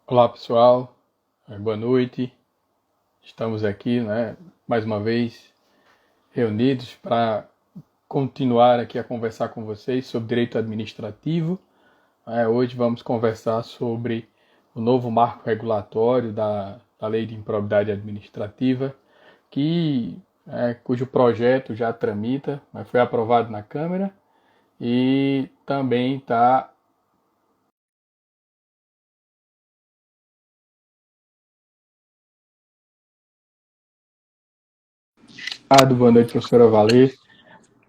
Olá pessoal, boa noite. Estamos aqui, mais uma vez reunidos para continuar aqui a conversar com vocês sobre direito administrativo. Hoje vamos conversar sobre o novo marco regulatório da Lei de Improbidade Administrativa, cujo projeto já tramita, foi aprovado na Câmara e também está. Boa noite, professora Valer.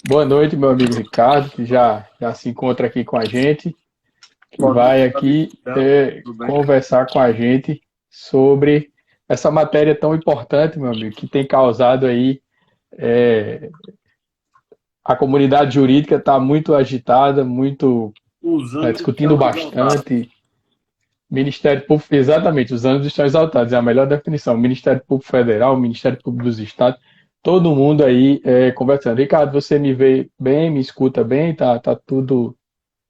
Boa noite, meu amigo Ricardo, que já se encontra aqui com a gente, que Boa noite, vai Davi. aqui Então, tudo bem? conversar com a gente sobre essa matéria tão importante, meu amigo, que tem causado aí. é, a comunidade jurídica está muito agitada, Os ânimos discutindo estão exaltados. bastante. Ministério Público, exatamente, os anos estão exaltados, é a melhor definição. Ministério Público Federal, Ministério Público dos Estados, todo mundo aí conversando. Ricardo, você me vê bem, me escuta bem, tá tudo.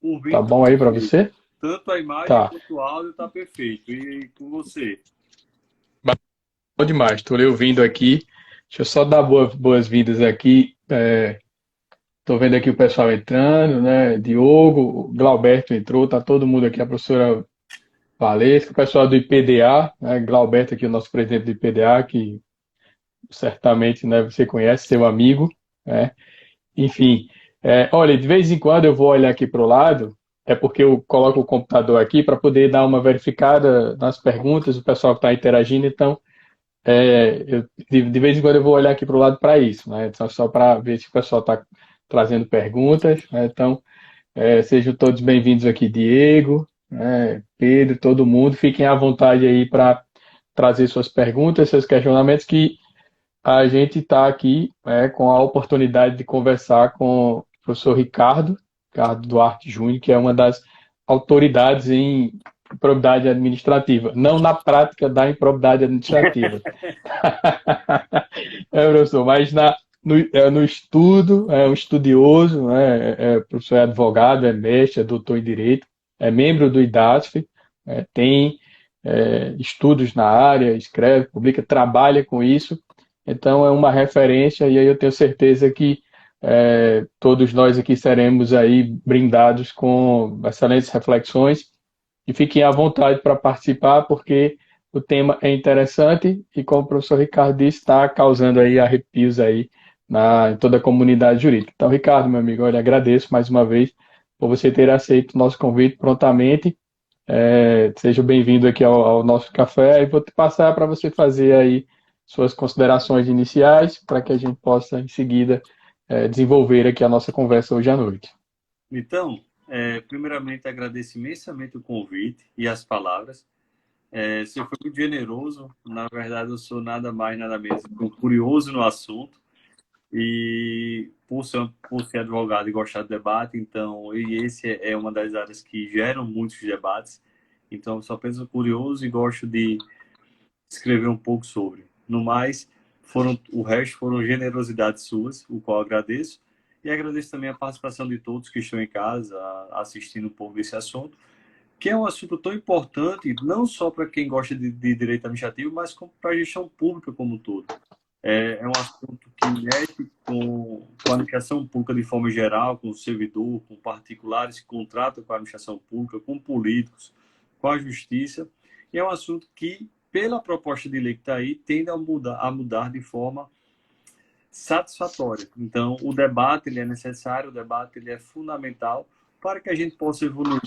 O Tá vídeo está bom aí para perfeito. você? Tanto a imagem Tá. quanto o áudio está perfeito. E com você? Bom demais. Estou lhe ouvindo aqui. Deixa eu só dar boas-vindas aqui. Estou vendo aqui o pessoal entrando, né? Diogo, o Glauberto entrou, tá todo mundo aqui, a professora Valesca, o pessoal do IPDA, né? Glauberto aqui, o nosso presidente do IPDA, que certamente, né, você conhece, seu amigo, né? Enfim, olha, de vez em quando eu vou olhar aqui para o lado, é porque eu coloco o computador aqui para poder dar uma verificada nas perguntas, o pessoal que está interagindo, então de vez em quando eu vou olhar aqui para o lado para isso, né? Só para ver se o pessoal está trazendo perguntas, né? Então, sejam todos bem-vindos aqui, Diego, né? Pedro, todo mundo, fiquem à vontade aí para trazer suas perguntas, seus questionamentos, que a gente está aqui com a oportunidade de conversar com o professor Ricardo Duarte Júnior, que é uma das autoridades em improbidade administrativa, não na prática da improbidade administrativa, professor, mas no estudo, é um estudioso, né, professor, é advogado, é mestre, é doutor em Direito, é membro do IDASF, tem estudos na área, escreve, publica, trabalha com isso, então é uma referência e aí eu tenho certeza que todos nós aqui seremos aí brindados com excelentes reflexões e fiquem à vontade para participar, porque o tema é interessante e, como o professor Ricardo disse, está causando aí arrepios aí em toda a comunidade jurídica. Então, Ricardo, meu amigo, olha, agradeço mais uma vez por você ter aceito o nosso convite prontamente. Seja bem-vindo aqui ao nosso café e vou te passar para você fazer aí suas considerações iniciais para que a gente possa, em seguida, desenvolver aqui a nossa conversa hoje à noite. Então, primeiramente, agradeço imensamente o convite e as palavras. Você foi muito generoso. Na verdade, eu sou nada mais, nada menos que um curioso no assunto. E por ser advogado e gostar de debate, então, esse é uma das áreas que geram muitos debates. Então, eu sou apenas um curioso e gosto de escrever um pouco sobre. No mais, o resto foram generosidades suas, o qual agradeço. E agradeço também a participação de todos que estão em casa assistindo um pouco desse assunto, que é um assunto tão importante, não só para quem gosta de direito administrativo, mas para a gestão pública como um todo. É um assunto que mexe com a administração pública de forma geral, com o servidor, com particulares que contratam com a administração pública, com políticos, com a justiça. E é um assunto que, pela proposta de lei que está aí, tende a mudar de forma satisfatória. Então, o debate ele é necessário, o debate ele é fundamental para que a gente possa evoluir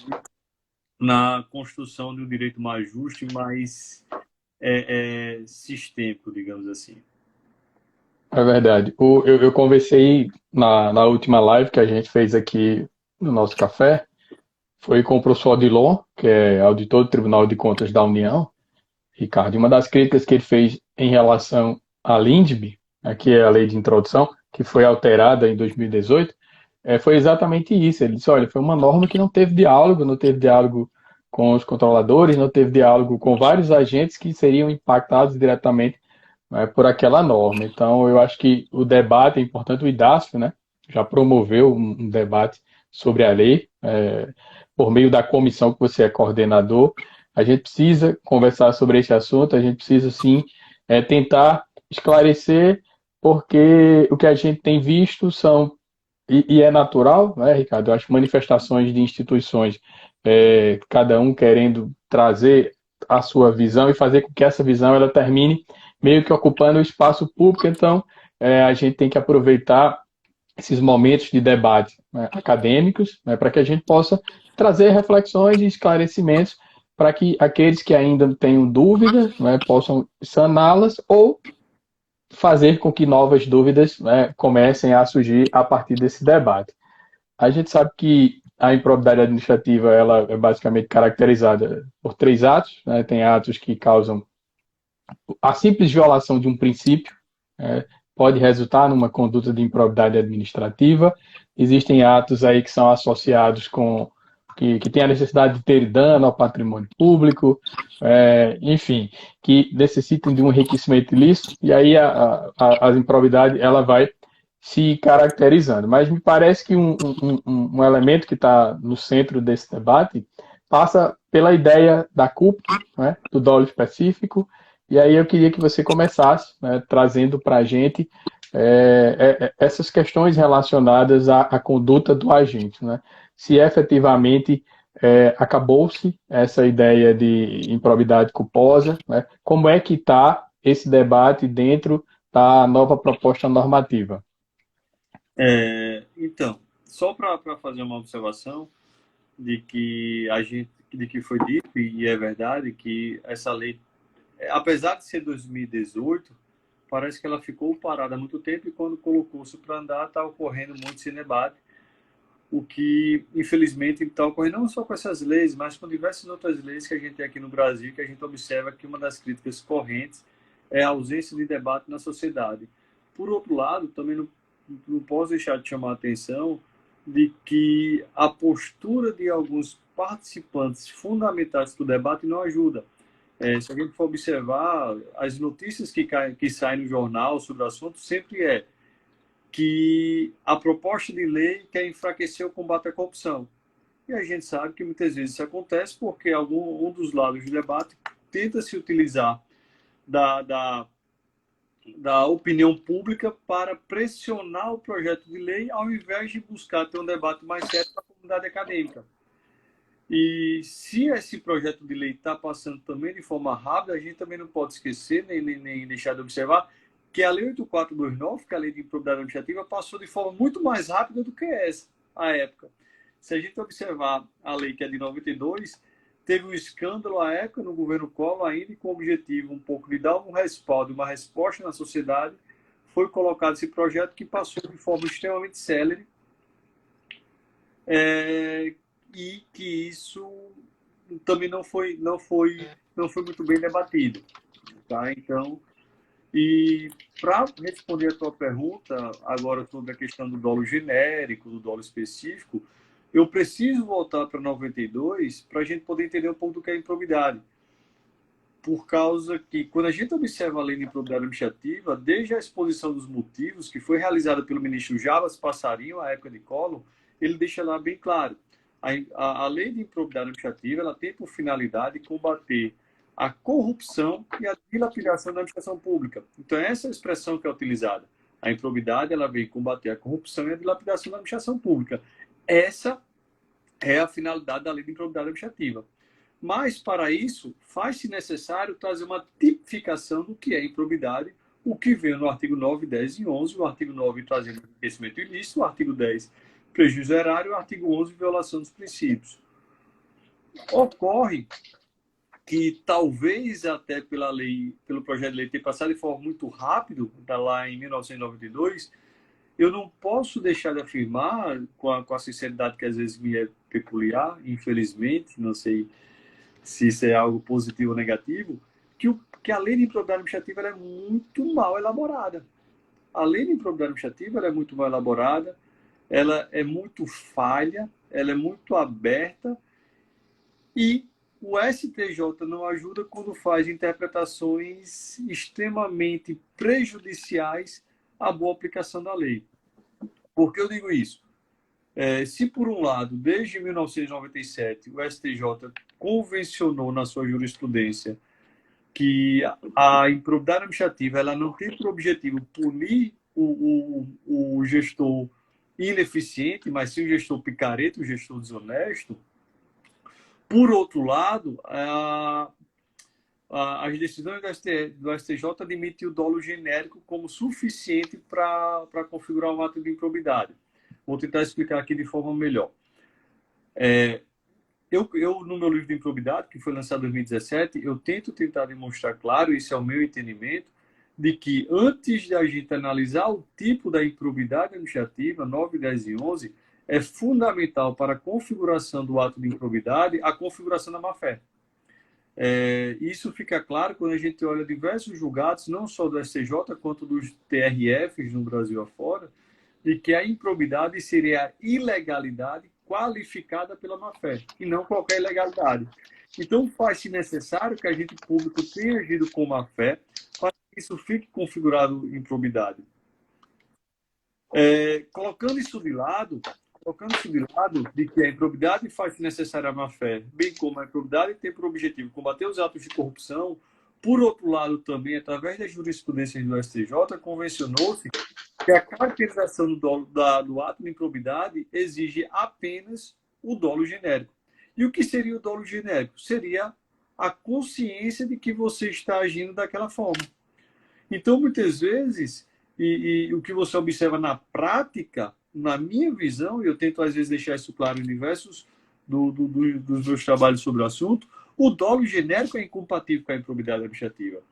na construção de um direito mais justo e mais sistêmico, digamos assim. É verdade. Eu conversei na última live que a gente fez aqui no nosso café, foi com o professor Odilon, que é auditor do Tribunal de Contas da União, Ricardo. E uma das críticas que ele fez em relação à LINDB, que é a lei de introdução, que foi alterada em 2018, foi exatamente isso. Ele disse, olha, foi uma norma que não teve diálogo com os controladores, não teve diálogo com vários agentes que seriam impactados diretamente, por aquela norma. Então, eu acho que o debate é importante, o IDASF, né, já promoveu um debate sobre a lei, por meio da comissão que você é coordenador. A gente precisa conversar sobre esse assunto, a gente precisa sim tentar esclarecer, porque o que a gente tem visto são, e é natural, né, Ricardo? Eu acho manifestações de instituições, cada um querendo trazer a sua visão e fazer com que essa visão ela termine meio que ocupando o espaço público. Então, a gente tem que aproveitar esses momentos de debate, né, acadêmicos, né, para que a gente possa trazer reflexões e esclarecimentos para que aqueles que ainda tenham dúvidas, né, possam saná-las ou fazer com que novas dúvidas, né, comecem a surgir a partir desse debate. A gente sabe que a improbidade administrativa ela é basicamente caracterizada por três atos, né? Tem atos que causam a simples violação de um princípio, né, pode resultar numa conduta de improbidade administrativa. Existem atos aí que são associados com que tem a necessidade de ter dano ao patrimônio público, enfim, que necessitam de um enriquecimento ilícito, e aí a improbidade ela vai se caracterizando. Mas me parece que um elemento que está no centro desse debate passa pela ideia da culpa, né, do dolo específico, e aí eu queria que você começasse, né, trazendo para a gente essas questões relacionadas à conduta do agente, né? Se efetivamente acabou-se essa ideia de improbidade culposa, né? Como é que está esse debate dentro da nova proposta normativa? Então, só para fazer uma observação de que de que foi dito e é verdade que essa lei, apesar de ser 2018, parece que ela ficou parada há muito tempo e quando colocou-se para andar está ocorrendo muito esse debate, o que infelizmente está ocorrendo não só com essas leis, mas com diversas outras leis que a gente tem aqui no Brasil, que a gente observa que uma das críticas correntes é a ausência de debate na sociedade. Por outro lado, também não posso deixar de chamar a atenção de que a postura de alguns participantes fundamentais do debate não ajuda. Se a gente for observar, as notícias que saem no jornal sobre o assunto sempre que a proposta de lei quer enfraquecer o combate à corrupção. E a gente sabe que muitas vezes isso acontece porque um dos lados do debate tenta se utilizar da, da, da opinião pública para pressionar o projeto de lei, ao invés de buscar ter um debate mais sério com a comunidade acadêmica. E se esse projeto de lei está passando também de forma rápida, a gente também não pode esquecer, nem deixar de observar, que a Lei 8429, que é a Lei de Improbidade Administrativa, passou de forma muito mais rápida do que essa, à época. Se a gente observar a lei que é de 92, teve um escândalo à época no governo Collor, ainda com o objetivo um pouco de dar um respaldo, uma resposta na sociedade, foi colocado esse projeto que passou de forma extremamente célere, e que isso também não foi muito bem debatido, tá? Então, e para responder a tua pergunta agora sobre a questão do dolo genérico, do dolo específico, eu preciso voltar para 92 para a gente poder entender um pouco do que é improbidade. Por causa que, quando a gente observa a lei de improbidade administrativa, desde a exposição dos motivos, que foi realizada pelo ministro Jarbas Passarinho, à época de Collor, ele deixa lá bem claro. A lei de improbidade administrativa ela tem por finalidade combater a corrupção e a dilapidação da administração pública. Então, essa é a expressão que é utilizada. A improbidade ela vem combater a corrupção e a dilapidação da administração pública. Essa é a finalidade da lei de improbidade administrativa. Mas, para isso, faz-se necessário trazer uma tipificação do que é improbidade, o que veio no artigo 9, 10 e 11, o artigo 9 trazendo enriquecimento ilícito, o artigo 10 prejuízo erário, o artigo 11 violação dos princípios. Ocorre que talvez até pelo projeto de lei ter passado de forma muito rápido, está lá em 1992, eu não posso deixar de afirmar, com a sinceridade que às vezes me é peculiar, infelizmente, não sei se isso é algo positivo ou negativo, que a lei de improbidade administrativa ela é muito mal elaborada. A lei de improbidade administrativa ela é muito mal elaborada, ela é muito falha, ela é muito aberta e o STJ não ajuda quando faz interpretações extremamente prejudiciais à boa aplicação da lei. Por que eu digo isso? Se por um lado, desde 1997, o STJ convencionou na sua jurisprudência que a improbidade administrativa ela não tem por objetivo punir o gestor ineficiente, mas sim o gestor picareta, o gestor desonesto. Por outro lado, as decisões do STJ admitem o dolo genérico como suficiente para configurar um ato de improbidade. Vou tentar explicar aqui de forma melhor. Eu, no meu livro de improbidade, que foi lançado em 2017, eu tentar demonstrar claro, isso é o meu entendimento, de que antes de a gente analisar o tipo da improbidade administrativa, 9, 10 e 11, é fundamental para a configuração do ato de improbidade a configuração da má-fé. Isso fica claro quando a gente olha diversos julgados, não só do STJ, quanto dos TRFs no Brasil afora, de que a improbidade seria a ilegalidade qualificada pela má-fé, e não qualquer ilegalidade. Então, faz-se necessário que a agente público tenha agido com má-fé para que isso fique configurado improbidade. Colocando isso de lado, de que a improbidade faz-se necessária a má-fé, bem como a improbidade tem por objetivo combater os atos de corrupção, por outro lado, também, através das jurisprudências do STJ, convencionou-se que a caracterização do ato de improbidade exige apenas o dolo genérico. E o que seria o dolo genérico? Seria a consciência de que você está agindo daquela forma. Então, muitas vezes, e o que você observa na prática, na minha visão, e eu tento às vezes deixar isso claro em diversos dos meus trabalhos sobre o assunto, o dolo genérico é incompatível com a improbidade administrativa.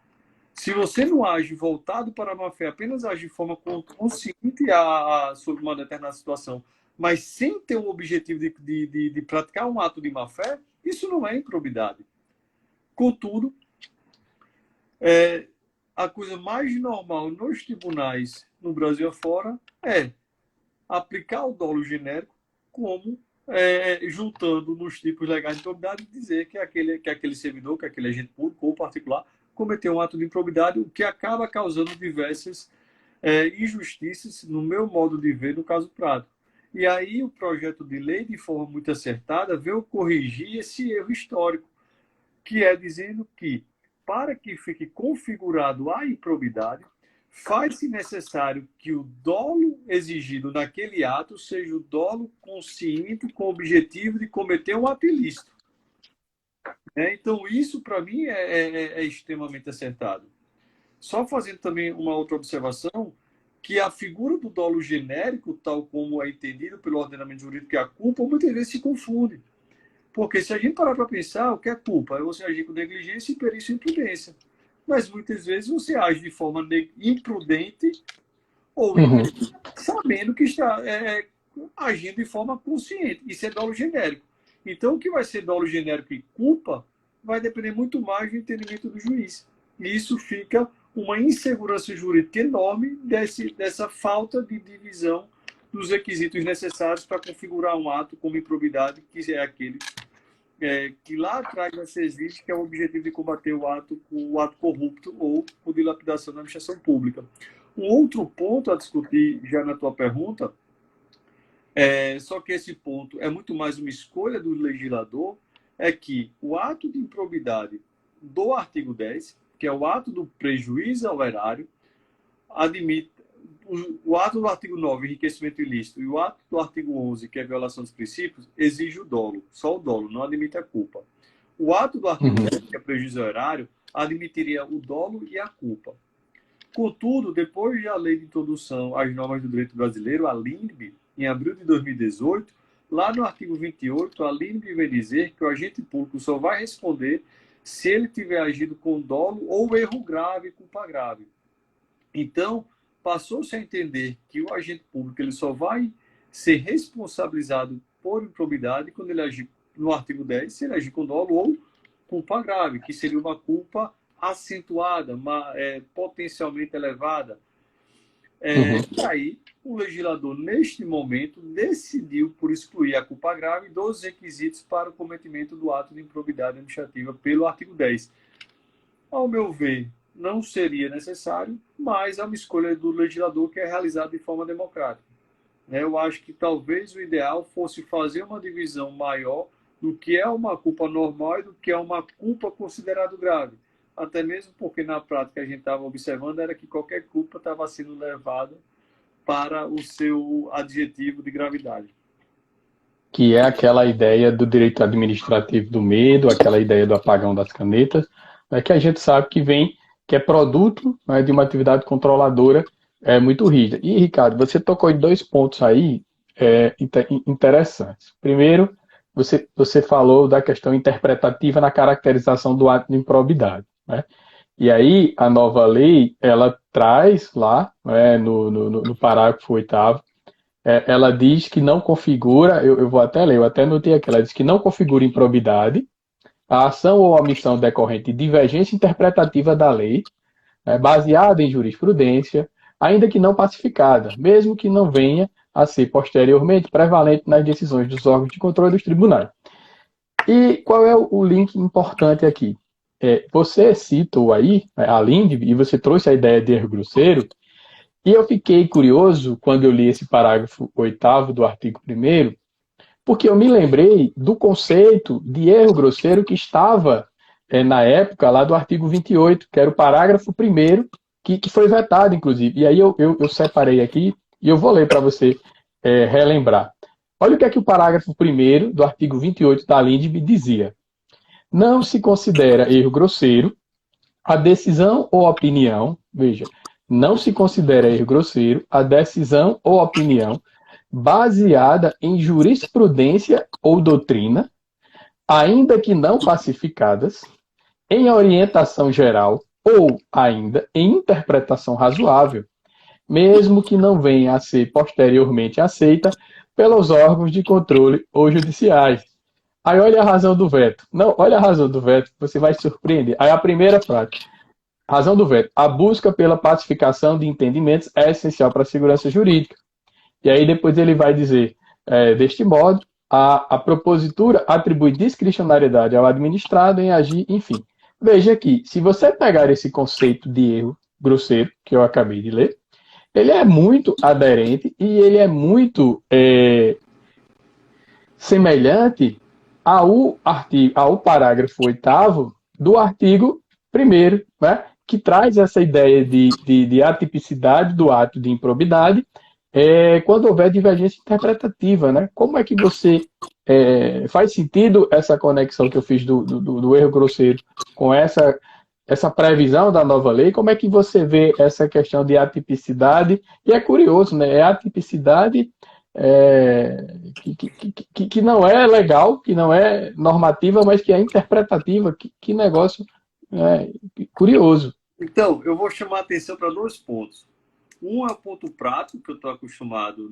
Se você não age voltado para a má-fé, apenas age de forma consciente sobre uma determinada situação, mas sem ter o objetivo de praticar um ato de má-fé, isso não é improbidade. Contudo, a coisa mais normal nos tribunais no Brasil afora é aplicar o dolo genérico como juntando nos tipos legais de improbidade e dizer que aquele servidor, que aquele agente público ou particular cometeu um ato de improbidade, o que acaba causando diversas injustiças, no meu modo de ver, no caso prático. E aí o projeto de lei, de forma muito acertada, veio corrigir esse erro histórico, que é dizendo que, para que fique configurado a improbidade, faz-se necessário que o dolo exigido naquele ato seja o dolo consciente com o objetivo de cometer um ato ilícito. Então, isso, para mim, é extremamente acertado. Só fazendo também uma outra observação, que a figura do dolo genérico, tal como é entendido pelo ordenamento jurídico, que é a culpa, muitas vezes se confunde. Porque se a gente parar para pensar, o que é culpa? É você agir com negligência, imperícia e imprudência. Mas muitas vezes você age de forma imprudente ou sabendo que está agindo de forma consciente. Isso é dolo genérico. Então, o que vai ser dolo genérico e culpa vai depender muito mais do entendimento do juiz. E isso fica uma insegurança jurídica enorme dessa falta de divisão dos requisitos necessários para configurar um ato como improbidade, que é aquele que lá atrás vai ser exige, que é o objetivo de combater o ato corrupto ou o de dilapidação da administração pública. Um outro ponto a discutir, já na tua pergunta, só que esse ponto é muito mais uma escolha do legislador, é que o ato de improbidade do artigo 10, que é o ato do prejuízo ao erário, admite o ato do artigo 9, enriquecimento ilícito, e o ato do artigo 11, que é violação dos princípios, exige o dolo, só o dolo, não admite a culpa. O ato do artigo 10, que é prejuízo ao erário, admitiria o dolo e a culpa. Contudo, depois da lei de introdução às normas do direito brasileiro, a LINB, em abril de 2018, lá no artigo 28, a LINB vem dizer que o agente público só vai responder se ele tiver agido com dolo ou erro grave, culpa grave. Então, passou-se a entender que o agente público ele só vai ser responsabilizado por improbidade quando ele agir, no artigo 10, se ele agir com dolo ou culpa grave, que seria uma culpa acentuada, potencialmente elevada. E aí, o legislador, neste momento, decidiu por excluir a culpa grave dos requisitos para o cometimento do ato de improbidade administrativa pelo artigo 10. Ao meu ver, não seria necessário, mas é uma escolha do legislador que é realizada de forma democrática. Eu acho que talvez o ideal fosse fazer uma divisão maior do que é uma culpa normal e do que é uma culpa considerada grave. Até mesmo porque na prática a gente estava observando era que qualquer culpa estava sendo levada para o seu adjetivo de gravidade. Que é aquela ideia do direito administrativo do medo, aquela ideia do apagão das canetas, né, que a gente sabe que vem, que é produto, né, de uma atividade controladora muito rígida. E, Ricardo, você tocou em dois pontos aí interessantes. Primeiro, você falou da questão interpretativa na caracterização do ato de improbidade, né? E aí, a nova lei, ela traz lá, né, no parágrafo 8º, ela diz que não configura, eu vou até ler, eu até notei aqui, ela diz que não configura improbidade a ação ou omissão decorrente de divergência interpretativa da lei, baseada em jurisprudência, ainda que não pacificada, mesmo que não venha a ser posteriormente prevalente nas decisões dos órgãos de controle dos tribunais. E qual é o link importante aqui? Você citou aí a Lindbe e você trouxe a ideia de erro grosseiro, e eu fiquei curioso quando eu li esse parágrafo 8º do artigo 1º, porque eu me lembrei do conceito de erro grosseiro que estava na época lá do artigo 28, que era o parágrafo 1º, que foi vetado, inclusive. E aí eu separei aqui e eu vou ler para você relembrar. Olha o que é que o parágrafo 1º do artigo 28 da Lindbe dizia. Não se considera erro grosseiro a decisão ou opinião, veja, não se considera erro grosseiro a decisão ou opinião baseada em jurisprudência ou doutrina, ainda que não pacificadas, em orientação geral ou ainda em interpretação razoável, mesmo que não venha a ser posteriormente aceita pelos órgãos de controle ou judiciais. Aí olha a razão do veto. Não, olha a razão do veto, você vai se surpreender. Aí a primeira frase. Razão do veto. A busca pela pacificação de entendimentos é essencial para a segurança jurídica. E aí depois ele vai dizer, deste modo, a propositura atribui discricionariedade ao administrado em agir, enfim. Veja aqui, se você pegar esse conceito de erro grosseiro, que eu acabei de ler, ele é muito aderente e ele é muito semelhante ao parágrafo 8º do artigo 1º, né, que traz essa ideia de atipicidade do ato de improbidade quando houver divergência interpretativa. Né? Como é que você faz sentido essa conexão que eu fiz do erro grosseiro com essa previsão da nova lei? Como é que você vê essa questão de atipicidade? E é curioso, né? É a atipicidade que não é legal, que não é normativa, mas que é interpretativa. Que negócio curioso. Então, eu vou chamar a atenção para dois pontos. Um é o ponto prático, que eu estou acostumado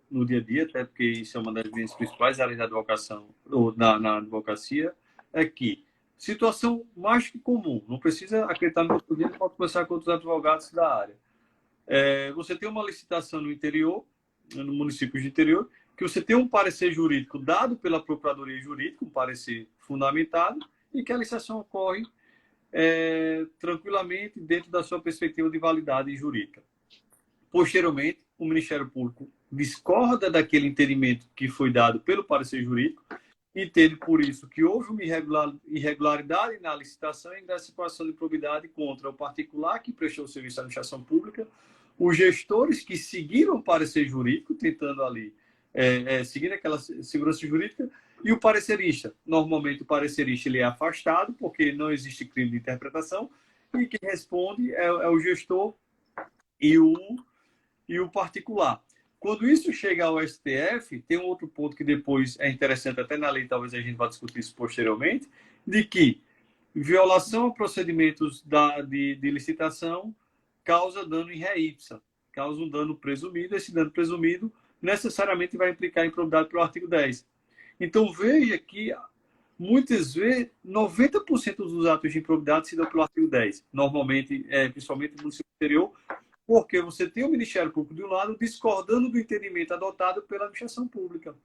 no dia a dia, até porque isso é uma das minhas principais áreas da advocação, ou na advocacia, é que situação mais que comum, não precisa acreditar no que eu estou pode conversar com outros advogados da área. Você tem uma licitação no interior, no município de interior, que você tem um parecer jurídico dado pela Procuradoria Jurídica, um parecer fundamentado, e que a licitação ocorre tranquilamente dentro da sua perspectiva de validade jurídica. Posteriormente, o Ministério Público discorda daquele entendimento que foi dado pelo parecer jurídico e entende por isso que houve uma irregularidade na licitação e ingressa situação de probidade contra o particular que prestou o serviço à administração pública, os gestores que seguiram o parecer jurídico, tentando ali seguir aquela segurança jurídica, e o parecerista. Normalmente o parecerista ele é afastado porque não existe crime de interpretação e quem responde é o gestor e o particular. Quando isso chega ao STF, tem um outro ponto que depois é interessante, até na lei talvez a gente vá discutir isso posteriormente, de que violação a procedimentos de licitação causa dano em ré ipsa, causa um dano presumido, esse dano presumido necessariamente vai implicar improbidade pelo artigo 10. Então veja que muitas vezes 90% dos atos de improbidade se dão pelo artigo 10, normalmente, principalmente no município interior, porque você tem o Ministério Público de um lado discordando do entendimento adotado pela administração pública.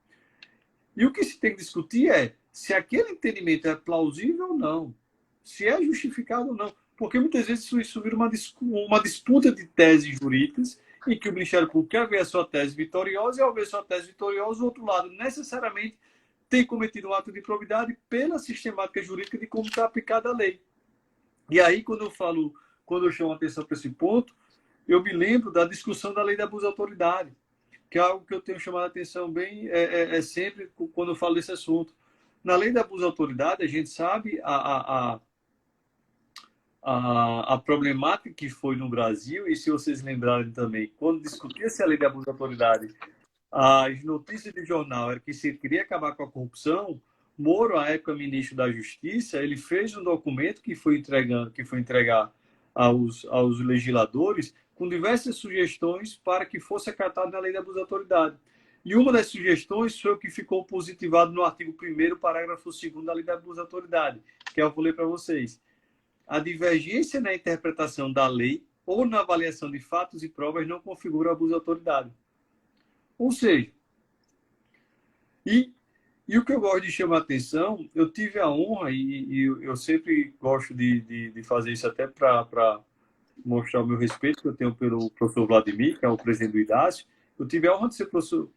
E o que se tem que discutir é se aquele entendimento é plausível ou não, se é justificado ou não, porque muitas vezes isso vira uma disputa de teses jurídicas em que o Ministério Público quer ver a sua tese vitoriosa e ao ver a sua tese vitoriosa, o outro lado necessariamente tem cometido um ato de improbidade pela sistemática jurídica de como está aplicada a lei. E aí, quando eu chamo a atenção para esse ponto, eu me lembro da discussão da lei de abuso de autoridade, que é algo que eu tenho chamado a atenção bem sempre quando eu falo desse assunto. Na lei de abuso de autoridade, a gente sabe a problemática que foi no Brasil, e se vocês lembrarem também, quando discutia-se a lei de abuso de autoridade, as notícias de jornal era que se queria acabar com a corrupção. Moro, à época ministro da Justiça, ele fez um documento que foi entregar aos legisladores com diversas sugestões para que fosse acatado na lei de abuso de autoridade. E uma das sugestões foi o que ficou positivado no artigo 1º, parágrafo 2º da lei de abuso de autoridade, que eu vou ler para vocês. A divergência na interpretação da lei ou na avaliação de fatos e provas não configura abuso de autoridade. Ou seja, e o que eu gosto de chamar a atenção, eu tive a honra, e eu sempre gosto de fazer isso até para mostrar o meu respeito que eu tenho pelo professor Vladimir, que é o presidente do IDASSE. Eu tive a honra de ser professor,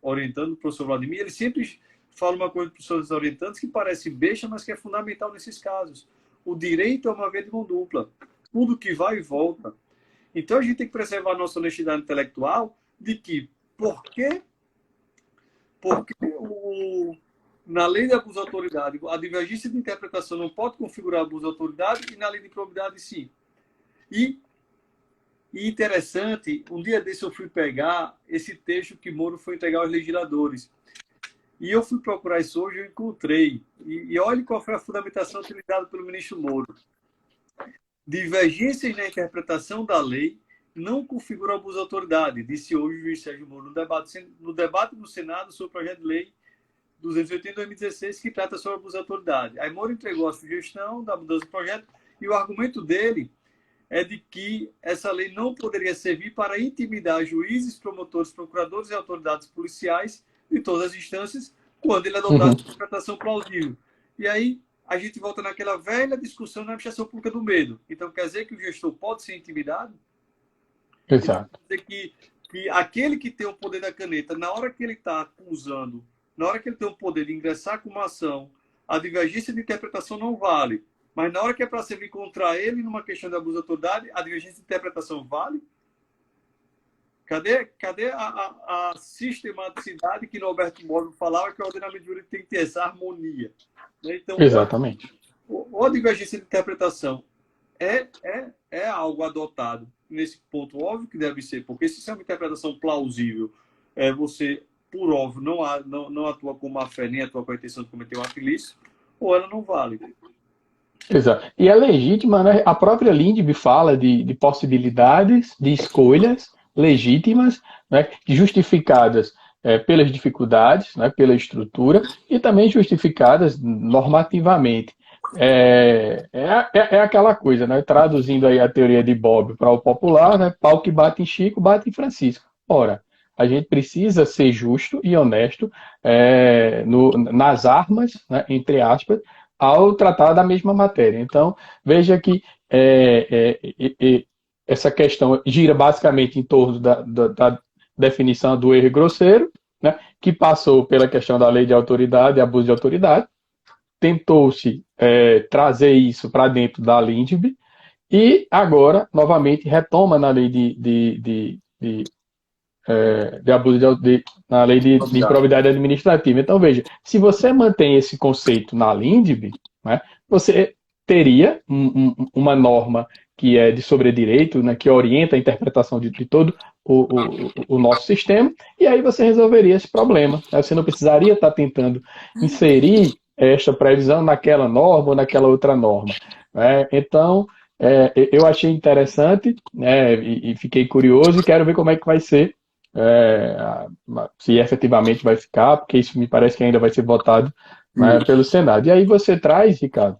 orientando o professor Vladimir. Ele sempre fala uma coisa para os seus orientantes que parece besta, mas que é fundamental nesses casos. O direito é uma via de mão dupla. Tudo que vai e volta. Então, a gente tem que preservar a nossa honestidade intelectual de que, porque na lei de abuso de autoridade, a divergência de interpretação não pode configurar abuso de autoridade, e na lei de improbidade, sim. E interessante, um dia desse eu fui pegar esse texto que Moro foi entregar aos legisladores. E eu fui procurar isso hoje, eu encontrei. E olhe qual foi a fundamentação utilizada pelo ministro Moro. Divergências na interpretação da lei não configuram abuso de autoridade, disse hoje o juiz Sérgio Moro no debate no Senado sobre o projeto de lei 280 de 2016, que trata sobre abuso de autoridade. Aí Moro entregou a sugestão da mudança do projeto, e o argumento dele é de que essa lei não poderia servir para intimidar juízes, promotores, procuradores e autoridades policiais de todas as instâncias, quando ele adotasse uma interpretação plausível. E aí a gente volta naquela velha discussão na administração pública do medo. Então, quer dizer que o gestor pode ser intimidado? Exato. Quer dizer que aquele que tem o poder da caneta, na hora que ele está acusando, na hora que ele tem o poder de ingressar com uma ação, a divergência de interpretação não vale. Mas na hora que é para servir contra ele numa questão de abuso de autoridade, a divergência de interpretação vale? Cadê a sistematicidade que Norberto Bobbio falava que o ordenamento jurídico tem que ter essa harmonia? Então, Exatamente. ou a divergência de interpretação é algo adotado nesse ponto, óbvio que deve ser, porque se é uma interpretação plausível, você, por óbvio, não atua com má fé, nem atua com a intenção de cometer um ato ilícito, ou ela não vale. Exato. E é legítima, né? A própria Lindbe fala de possibilidades, de escolhas legítimas, né? Justificadas pelas dificuldades, né? Pela estrutura, e também justificadas normativamente. É aquela coisa, né? Traduzindo aí a teoria de Bobbio para o popular, né? Pau que bate em Chico, bate em Francisco. Ora, a gente precisa ser justo e honesto nas armas, né? Entre aspas, ao tratar da mesma matéria. Então, veja que essa questão gira basicamente em torno da definição do erro grosseiro, né, que passou pela questão da lei de autoridade e abuso de autoridade, tentou-se trazer isso para dentro da Lindbe, e agora, novamente, retoma na lei de abuso na lei de improbidade administrativa. Então, veja, se você mantém esse conceito na Lindbe, né, você teria uma norma que é de sobredireito, né, que orienta a interpretação de todo o nosso sistema, e aí você resolveria esse problema. Né? Você não precisaria estar tentando inserir esta previsão naquela norma ou naquela outra norma. Né? Então, eu achei interessante, né, e fiquei curioso, e quero ver como é que vai ser, se efetivamente vai ficar, porque isso me parece que ainda vai ser votado, né, pelo Senado. E aí você traz, Ricardo,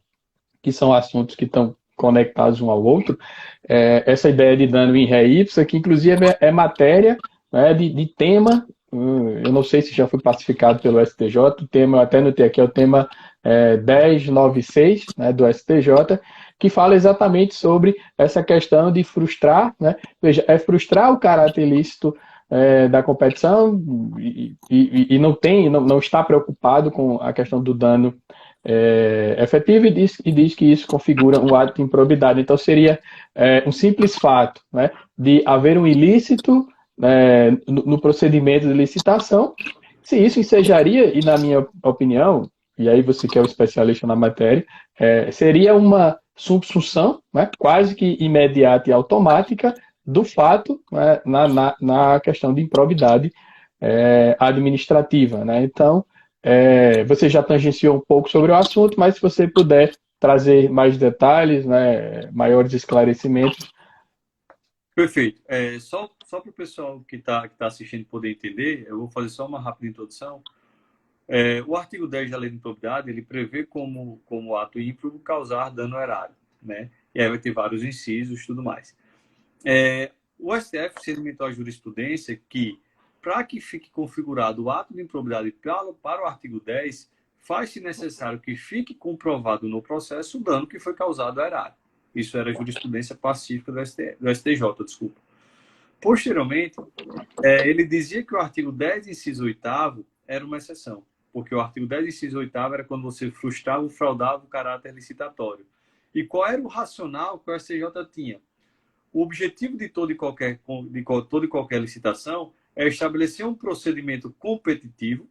que são assuntos que estão conectados um ao outro, essa ideia de dano in re ipsa, que inclusive é matéria, né, de tema, eu não sei se já foi pacificado pelo STJ, o tema, eu até notei aqui, é o tema 1096, né, do STJ, que fala exatamente sobre essa questão de frustrar, né, veja, frustrar o caráter ilícito da competição e não está preocupado com a questão do dano efetivo e diz que isso configura um ato de improbidade. Então, seria um simples fato, né, de haver um ilícito no procedimento de licitação. Se isso ensejaria, e na minha opinião, e aí você que é o especialista na matéria, seria uma subsunção, né, quase que imediata e automática do fato, né, na questão de improbidade administrativa. Né? Então, você já tangenciou um pouco sobre o assunto, mas se você puder trazer mais detalhes, né, maiores esclarecimentos. Perfeito. Só para o pessoal que tá assistindo poder entender, eu vou fazer só uma rápida introdução. O artigo 10 da Lei de Improbidade, ele prevê como ato ímprobo causar dano ao erário, né? E aí vai ter vários incisos e tudo mais. O STF sedimentou a jurisprudência que, para que fique configurado o ato de improbidade para o artigo 10, faz-se necessário que fique comprovado no processo o dano que foi causado ao erário. Isso era a jurisprudência pacífica do STJ, desculpa. Posteriormente, ele dizia que o artigo 10, inciso 8º, era uma exceção, porque o artigo 10, inciso 8º era quando você frustrava ou fraudava o caráter licitatório. E qual era o racional que o STJ tinha? O objetivo de toda e qualquer licitação é estabelecer um procedimento competitivo,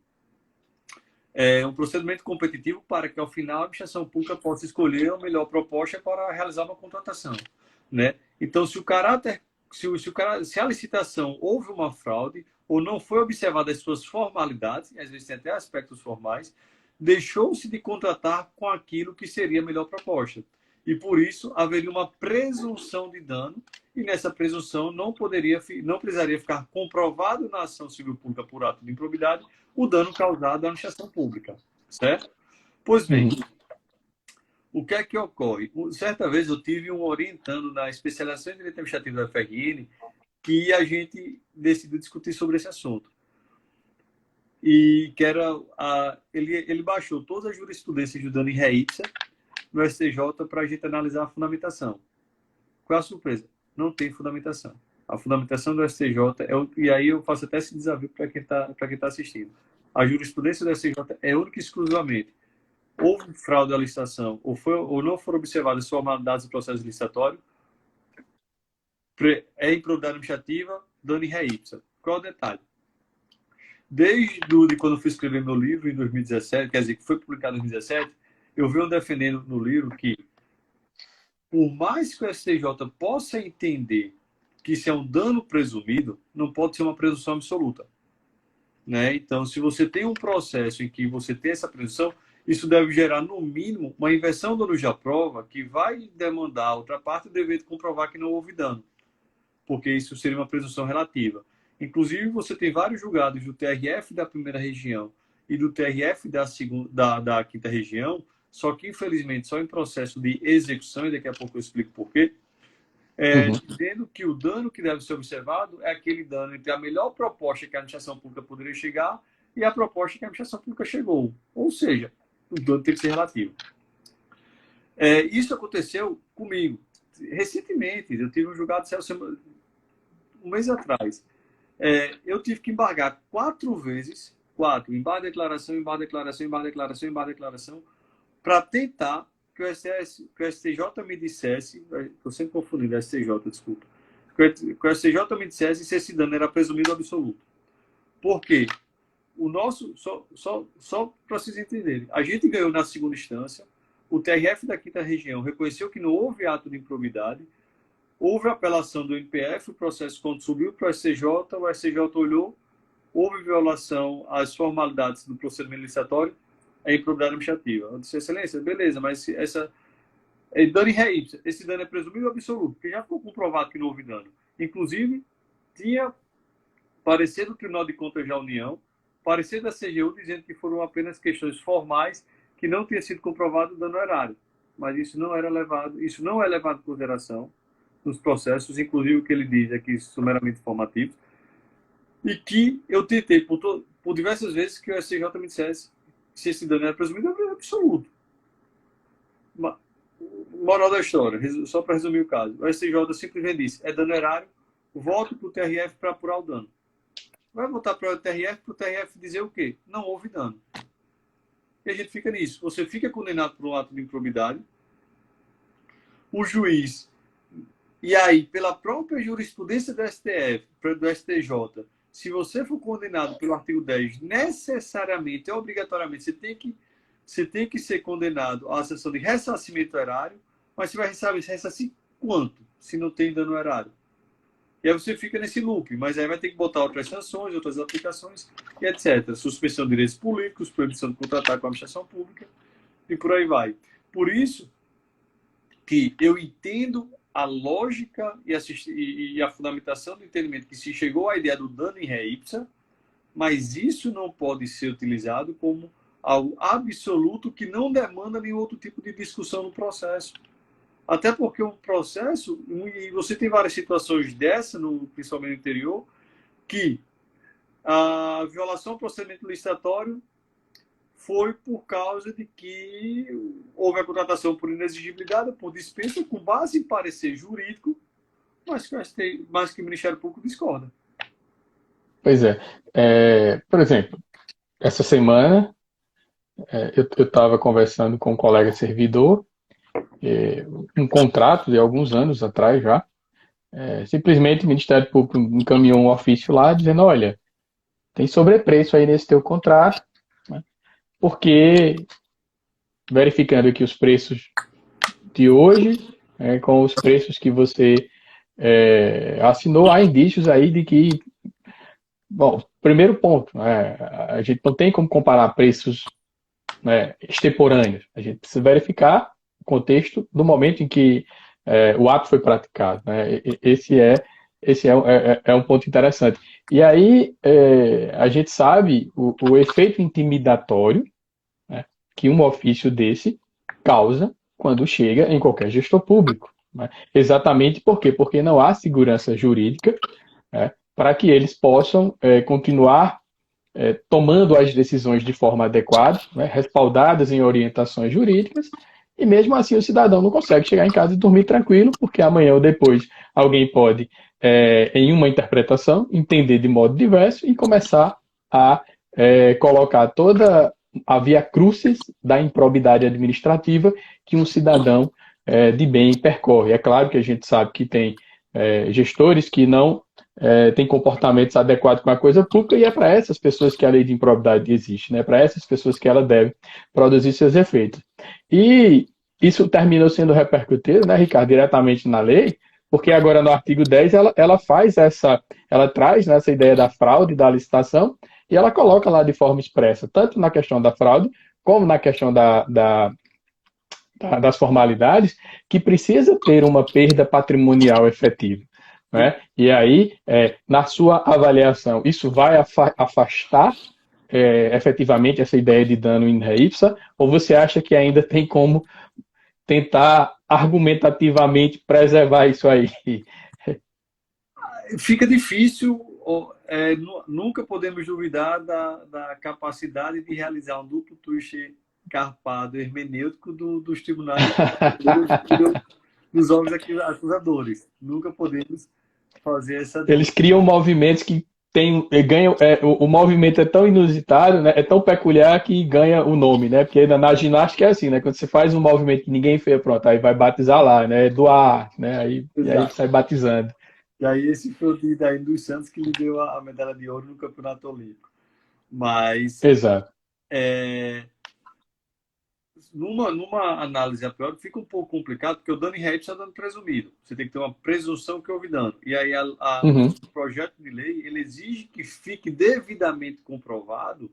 para que, ao final, a administração pública possa escolher a melhor proposta para realizar uma contratação. Né? Então, se a licitação houve uma fraude ou não foi observada as suas formalidades, às vezes tem até aspectos formais, deixou-se de contratar com aquilo que seria a melhor proposta. E, por isso, haveria uma presunção de dano e, nessa presunção, não precisaria ficar comprovado na ação civil pública por ato de improbidade o dano causado à administração pública. Certo? Pois bem, o que é que ocorre? Certa vez eu tive um orientando na especialização em Direito Administrativo da FRN que a gente decidiu discutir sobre esse assunto. E que era ele baixou todas as jurisprudências do dano em ré ipsa no STJ para a gente analisar a fundamentação. Qual é a surpresa? Não tem fundamentação. A fundamentação do STJ e aí eu faço até esse desafio para quem tá assistindo. A jurisprudência do STJ é única e exclusivamente houve fraude à licitação ou não foram observadas as formalidades do processo licitatório, é improbidade administrativa, dano em ré ipsa. Qual é o detalhe? Desde quando eu fui escrever meu livro em 2017, quer dizer, que foi publicado em 2017, eu venho defendendo no livro que, por mais que o STJ possa entender que isso é um dano presumido, não pode ser uma presunção absoluta. Né? Então, se você tem um processo em que você tem essa presunção, isso deve gerar, no mínimo, uma inversão do ônus da prova que vai demandar a outra parte o dever de comprovar que não houve dano, porque isso seria uma presunção relativa. Inclusive, você tem vários julgados do TRF da primeira região e do TRF da quinta região, só que, infelizmente, só em processo de execução, e daqui a pouco eu explico por quê, dizendo que o dano que deve ser observado é aquele dano entre a melhor proposta que a administração pública poderia chegar e a proposta que a administração pública chegou. Ou seja, o dano tem que ser relativo. Isso aconteceu comigo. Recentemente, eu tive um julgado um mês atrás. Eu tive que embargar 4 vezes, embargo de declaração, embargo de declaração, embargo de declaração, embargo de declaração, para tentar que o STJ me dissesse, estou sempre confundindo, STJ, desculpa, que o STJ me dissesse se esse dano era presumido absoluto. Por quê? O nosso, só para vocês entenderem, a gente ganhou na segunda instância, o TRF da quinta região reconheceu que não houve ato de improbidade, houve apelação do NPF, o processo quando subiu para o STJ olhou, houve violação às formalidades do procedimento licitatório, é improbidade administrativa. Eu disse, excelência, beleza, mas dano em ré ipsa, esse dano é presumido absoluto, porque já ficou comprovado que não houve dano. Inclusive, tinha parecer do Tribunal de Contas da União, parecer da CGU dizendo que foram apenas questões formais que não tinha sido comprovado o dano erário. Mas isso não é levado em consideração nos processos, inclusive o que ele diz aqui, sumeramente informativos, e que eu tentei por diversas vezes que o STJ me dissesse se esse dano era presumido, é absoluto. Moral da história, só para resumir o caso, o STJ simplesmente disse, é dano erário, volto para o TRF para apurar o dano. Vai voltar para o TRF dizer o quê? Não houve dano. E a gente fica nisso. Você fica condenado por um ato de improbidade, o juiz, e aí, pela própria jurisprudência do STF, do STJ, se você for condenado pelo artigo 10, necessariamente, obrigatoriamente, você tem que ser condenado à sessão de ressarcimento erário, mas você vai ressarcir quanto, se não tem dano erário? E aí você fica nesse loop, mas aí vai ter que botar outras sanções, outras aplicações, e etc. Suspensão de direitos políticos, proibição de contratar com a administração pública, e por aí vai. Por isso que eu entendo a lógica e a fundamentação do entendimento que se chegou à ideia do dano em ré ipsa, mas isso não pode ser utilizado como algo absoluto que não demanda nenhum outro tipo de discussão no processo. Até porque o processo, e você tem várias situações dessa, principalmente no interior, que a violação ao procedimento licitatório foi por causa de que houve a contratação por inexigibilidade, por dispensa, com base em parecer jurídico, mas que o Ministério Público discorda. Pois é. Por exemplo, essa semana eu estava conversando com um colega servidor, um contrato de alguns anos atrás já, simplesmente o Ministério Público encaminhou um ofício lá dizendo, olha, tem sobrepreço aí nesse teu contrato, né? Porque verificando aqui os preços de hoje, com os preços que você assinou, há indícios aí de que, bom, primeiro ponto, a gente não tem como comparar preços, extemporâneos, a gente precisa verificar o contexto do momento em que o ato foi praticado, né? Esse é um ponto interessante. E aí a gente sabe o efeito intimidatório, né, que um ofício desse causa quando chega em qualquer gestor público, né? Exatamente por quê? Porque não há segurança jurídica, né, para que eles possam continuar tomando as decisões de forma adequada, né, respaldadas em orientações jurídicas, e mesmo assim o cidadão não consegue chegar em casa e dormir tranquilo, porque amanhã ou depois alguém pode, em uma interpretação, entender de modo diverso e começar a colocar toda a via crucis da improbidade administrativa que um cidadão de bem percorre. É claro que a gente sabe que tem gestores que não têm comportamentos adequados com a coisa pública, e é para essas pessoas que a lei de improbidade existe, né? Para essas pessoas que ela deve produzir seus efeitos. E isso terminou sendo repercutido, né, Ricardo, diretamente na lei, porque agora no artigo 10 ela traz, né, essa ideia da fraude, da licitação, e ela coloca lá de forma expressa, tanto na questão da fraude, como na questão das formalidades, que precisa ter uma perda patrimonial efetiva, né? E aí, na sua avaliação, isso vai afastar efetivamente essa ideia de dano in re ipsa, ou você acha que ainda tem como tentar argumentativamente preservar isso aí? Fica difícil, nunca podemos duvidar da capacidade de realizar um duplo twist carpado hermenêutico dos tribunais dos órgãos acusadores. Nunca podemos fazer essa... Eles criam movimentos que ganham, o movimento é tão inusitado, né, é tão peculiar que ganha o nome, né? Porque na ginástica é assim, né? Quando você faz um movimento que ninguém fez, pronto, aí vai batizar lá, né? Duarte, né? E aí sai batizando. E aí esse foi o Daí dos Santos que lhe deu a medalha de ouro no Campeonato Olímpico. Mas exato. Numa análise a priori fica um pouco complicado, porque o dano em ré ipsa é dano presumido. Você tem que ter uma presunção que houve dano. E aí o projeto de lei ele exige que fique devidamente comprovado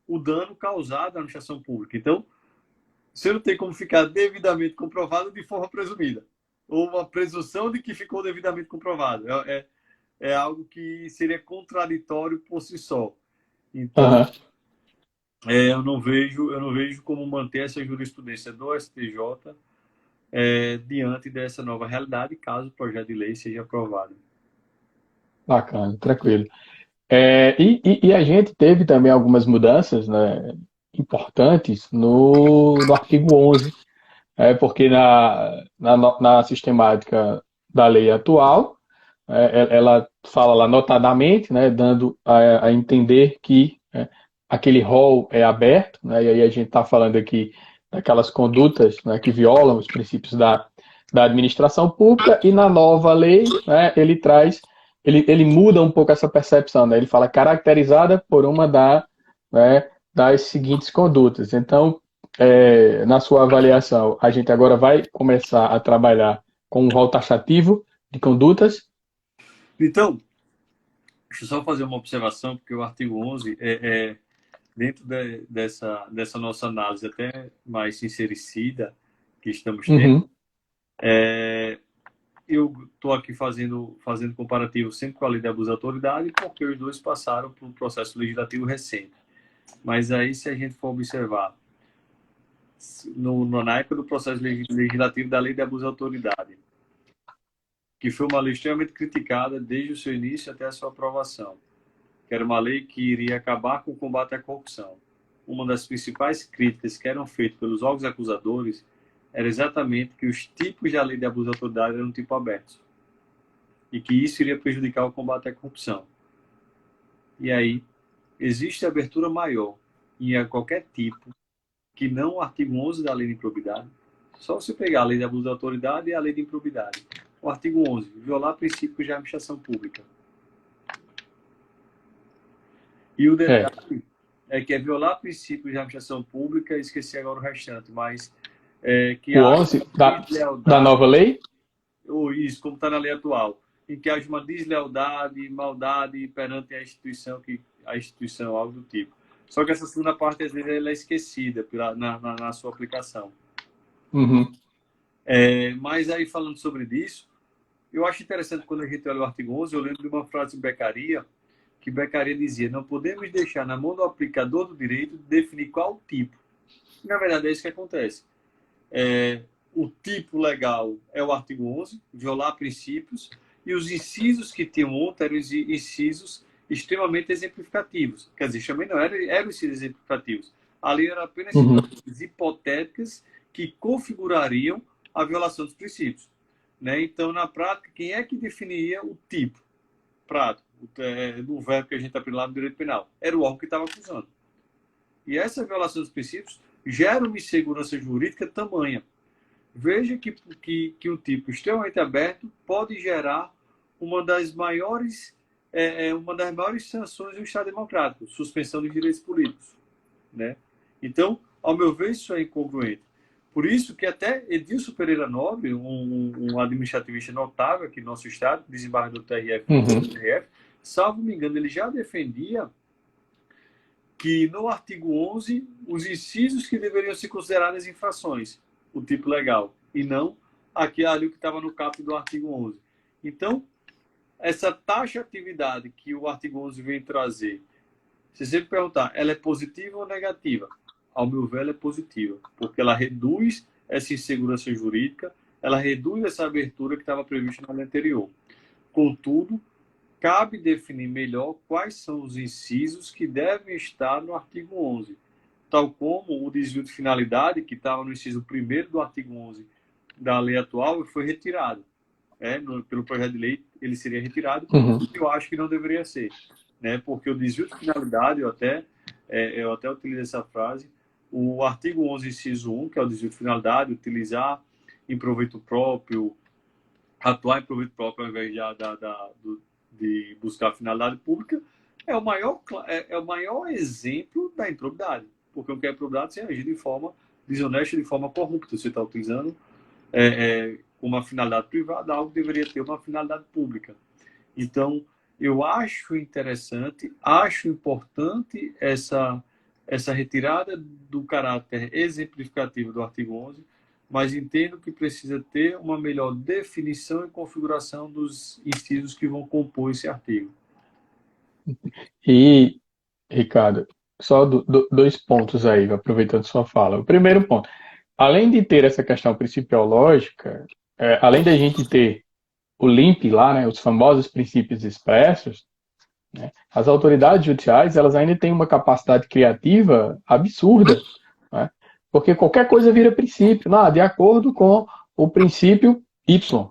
o dano causado à administração pública. Então, você não tem como ficar devidamente comprovado de forma presumida. Ou uma presunção de que ficou devidamente comprovado. É algo que seria contraditório por si só. Então, eu não vejo como manter essa jurisprudência do STJ diante dessa nova realidade, caso o projeto de lei seja aprovado. Bacana, tranquilo. E a gente teve também algumas mudanças, né, importantes no artigo 11, porque na sistemática da lei atual, ela fala lá notadamente, né, dando a entender que, né, aquele rol é aberto, né, e aí a gente está falando aqui daquelas condutas, né, que violam os princípios da administração pública, e na nova lei, né, ele muda um pouco essa percepção, né, ele fala caracterizada por uma né, das seguintes condutas. Então, na sua avaliação, a gente agora vai começar a trabalhar com um rol taxativo de condutas. Então, deixa eu só fazer uma observação, porque o artigo 11 dentro dessa nossa análise até mais sincericida que estamos tendo, Uhum. eu estou aqui fazendo comparativo sempre com a lei de abuso de autoridade, porque os dois passaram por um processo legislativo recente. Mas aí, se a gente for observar, na época do processo legislativo da lei de abuso de autoridade, que foi uma lei extremamente criticada desde o seu início até a sua aprovação, que era uma lei que iria acabar com o combate à corrupção. Uma das principais críticas que eram feitas pelos órgãos acusadores era exatamente que os tipos da lei de abuso de autoridade eram tipo abertos e que isso iria prejudicar o combate à corrupção. E aí, existe abertura maior em qualquer tipo que não o artigo 11 da lei de improbidade. Só você pegar a lei de abuso de autoridade e a lei de improbidade. O artigo 11, violar princípios de administração pública. E o detalhe é que é violar princípios de administração pública, esqueci agora o restante, mas que O haja 11 uma da deslealdade, nova lei? ou isso, como está na lei atual, em que haja uma deslealdade, maldade perante a instituição, algo do tipo. Só que essa segunda parte, às vezes, ela é esquecida na sua aplicação. Uhum. Mas aí, falando sobre isso, eu acho interessante quando a gente olha o artigo 11, eu lembro de uma frase de Beccaria, que Beccaria dizia: não podemos deixar na mão do aplicador do direito definir qual tipo. Na verdade, é isso que acontece. O tipo legal é o artigo 11, violar princípios, e os incisos que tinham ontem eram incisos extremamente exemplificativos. Quer dizer, também não eram incisos exemplificativos. Ali eram apenas situações hipotéticas que configurariam a violação dos princípios. Né? Então, na prática, quem é que definia o tipo prático do verbo que a gente aprendeu lá no direito penal? Era o órgão que estava acusando. E essa violação dos princípios gera uma insegurança jurídica tamanha. Veja que um tipo extremamente aberto pode gerar uma das maiores sanções do Estado Democrático, suspensão dos direitos políticos. Né? Então, ao meu ver, isso é incongruente. Por isso que até Edilson Pereira Nobre, um administrativista notável aqui no nosso Estado, desembargador do TRF, salvo me engano, ele já defendia que no artigo 11, os incisos que deveriam ser considerados infrações, o tipo legal, e não ali que estava no caput do artigo 11. Então, essa taxatividade que o artigo 11 vem trazer, se você me perguntar, ela é positiva ou negativa? Ao meu ver, ela é positiva, porque ela reduz essa insegurança jurídica, ela reduz essa abertura que estava prevista na lei anterior. Contudo, cabe definir melhor quais são os incisos que devem estar no artigo 11, tal como o desvio de finalidade, que estava no inciso 1º do artigo 11 da lei atual, e foi retirado. Pelo projeto de lei, ele seria retirado, eu acho que não deveria ser. Né? Porque o desvio de finalidade, eu até utilizo essa frase, o artigo 11, inciso 1, que é o desvio de finalidade, utilizar em proveito próprio, atuar em proveito próprio ao invés de buscar a finalidade pública, é o maior exemplo da improbidade. Porque o que é improbidade? Você agir de forma desonesta, de forma corrupta. Você está utilizando uma finalidade privada, algo que deveria ter uma finalidade pública. Então, eu acho interessante, acho importante essa retirada do caráter exemplificativo do artigo 11, mas entendo que precisa ter uma melhor definição e configuração dos incisos que vão compor esse artigo. E, Ricardo, só dois pontos aí, aproveitando sua fala. O primeiro ponto, além de ter essa questão principiológica, além da gente ter o LIMP lá, né, os famosos princípios expressos, né, as autoridades judiciais, elas ainda têm uma capacidade criativa absurda, né, porque qualquer coisa vira princípio, de acordo com o princípio Y,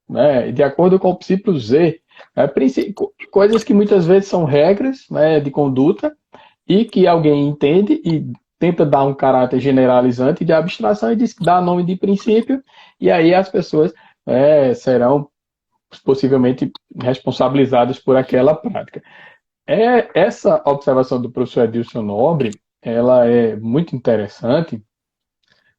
né, de acordo com o princípio Z. Coisas que muitas vezes são regras, né, de conduta e que alguém entende e tenta dar um caráter generalizante de abstração e dá nome de princípio, e aí as pessoas serão possivelmente responsabilizadas por aquela prática. Essa observação do professor Edilson Nobre, ela é muito interessante,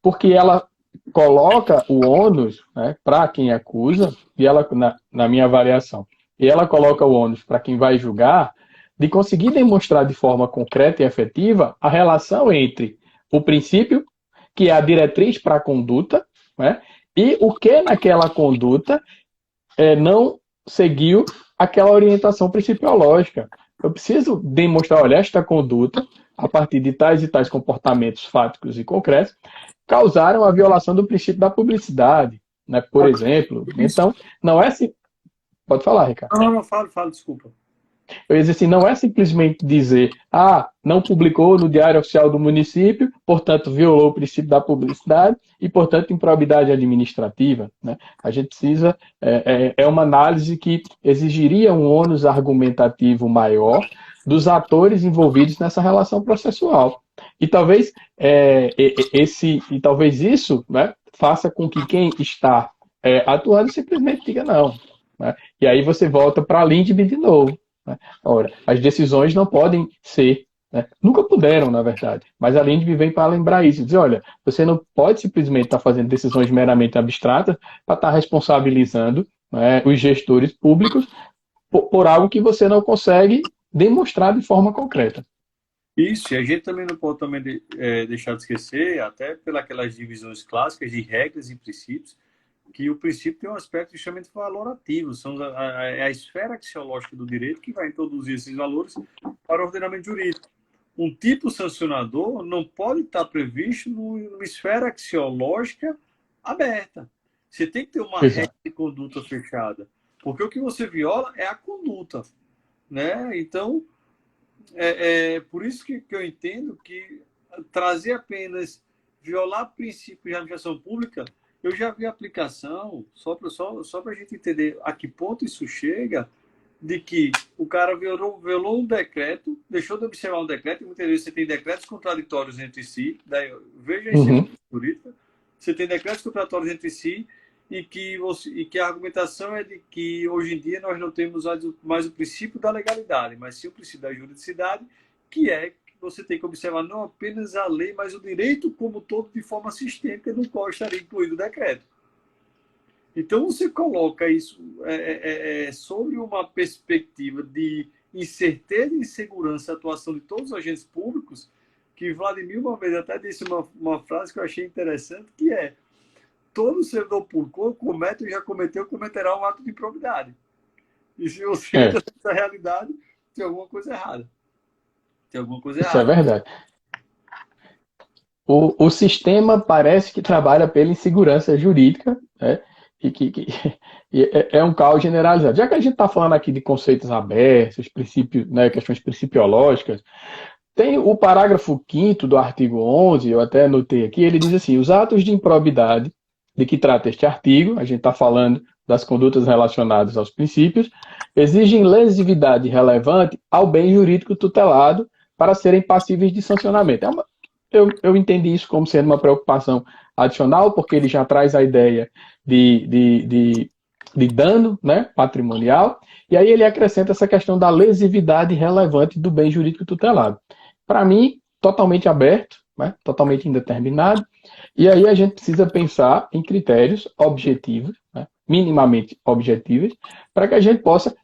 porque ela coloca o ônus, né, para quem acusa, e ela, na minha avaliação, e ela coloca o ônus para quem vai julgar, de conseguir demonstrar de forma concreta e efetiva a relação entre o princípio, que é a diretriz para a conduta, né, e o que naquela conduta não seguiu aquela orientação principiológica. Eu preciso demonstrar, olha, esta conduta, a partir de tais e tais comportamentos fáticos e concretos, causaram a violação do princípio da publicidade, né, por exemplo. Então, não é assim. Pode falar, Ricardo. Não, falo, desculpa. Eu ia dizer assim, não é simplesmente dizer, não publicou no Diário Oficial do município, portanto violou o princípio da publicidade e, portanto, improbidade administrativa. Né? A gente precisa, uma análise que exigiria um ônus argumentativo maior dos atores envolvidos nessa relação processual. E talvez, talvez isso, né, faça com que quem está atuando simplesmente diga não. Né? E aí você volta para a Lindbe de novo. Né? Ora, as decisões não podem ser, né? Nunca puderam, na verdade, mas a Lindbe vem para lembrar isso, dizer, olha, você não pode simplesmente estar fazendo decisões meramente abstratas para estar responsabilizando, né, os gestores públicos por algo que você não consegue demonstrar de forma concreta. Isso, e a gente também não pode deixar de esquecer, até pelas divisões clássicas de regras e princípios, que o princípio tem um aspecto extremamente valorativo, são a esfera axiológica do direito que vai introduzir esses valores para o ordenamento jurídico. Um tipo sancionador não pode estar previsto numa esfera axiológica aberta. Você tem que ter uma regra de conduta fechada, porque o que você viola é a conduta. Né? Então, por isso que eu entendo que trazer apenas violar princípios de administração pública, eu já vi aplicação, só para a gente entender a que ponto isso chega, de que o cara violou um decreto, deixou de observar um decreto, e muitas vezes você tem decretos contraditórios entre si, daí, veja isso em política, você tem decretos contraditórios entre si, e que a argumentação é de que hoje em dia nós não temos mais o princípio da legalidade, mas sim o princípio da juridicidade, que é que você tem que observar não apenas a lei, mas o direito como todo de forma sistêmica, no qual estaria incluído o decreto. Então você coloca isso sobre uma perspectiva de incerteza e insegurança a atuação de todos os agentes públicos, que Vladimir uma vez até disse uma frase que eu achei interessante, que é: todo servidor público comete ou já cometeu, cometerá um ato de improbidade. E se você entra nessa realidade, tem alguma coisa errada. Isso é verdade. O sistema parece que trabalha pela insegurança jurídica, né? E é um caos generalizado. Já que a gente está falando aqui de conceitos abertos, princípios, né, questões principiológicas, tem o parágrafo 5º do artigo 11, eu até anotei aqui, ele diz assim: os atos de improbidade de que trata este artigo, a gente está falando das condutas relacionadas aos princípios, exigem lesividade relevante ao bem jurídico tutelado para serem passíveis de sancionamento. Eu entendi isso como sendo uma preocupação adicional, porque ele já traz a ideia de dano, né, patrimonial, e aí ele acrescenta essa questão da lesividade relevante do bem jurídico tutelado. Para mim, totalmente aberto, né, totalmente indeterminado, e aí a gente precisa pensar em critérios objetivos, né, minimamente objetivos, para que a gente possa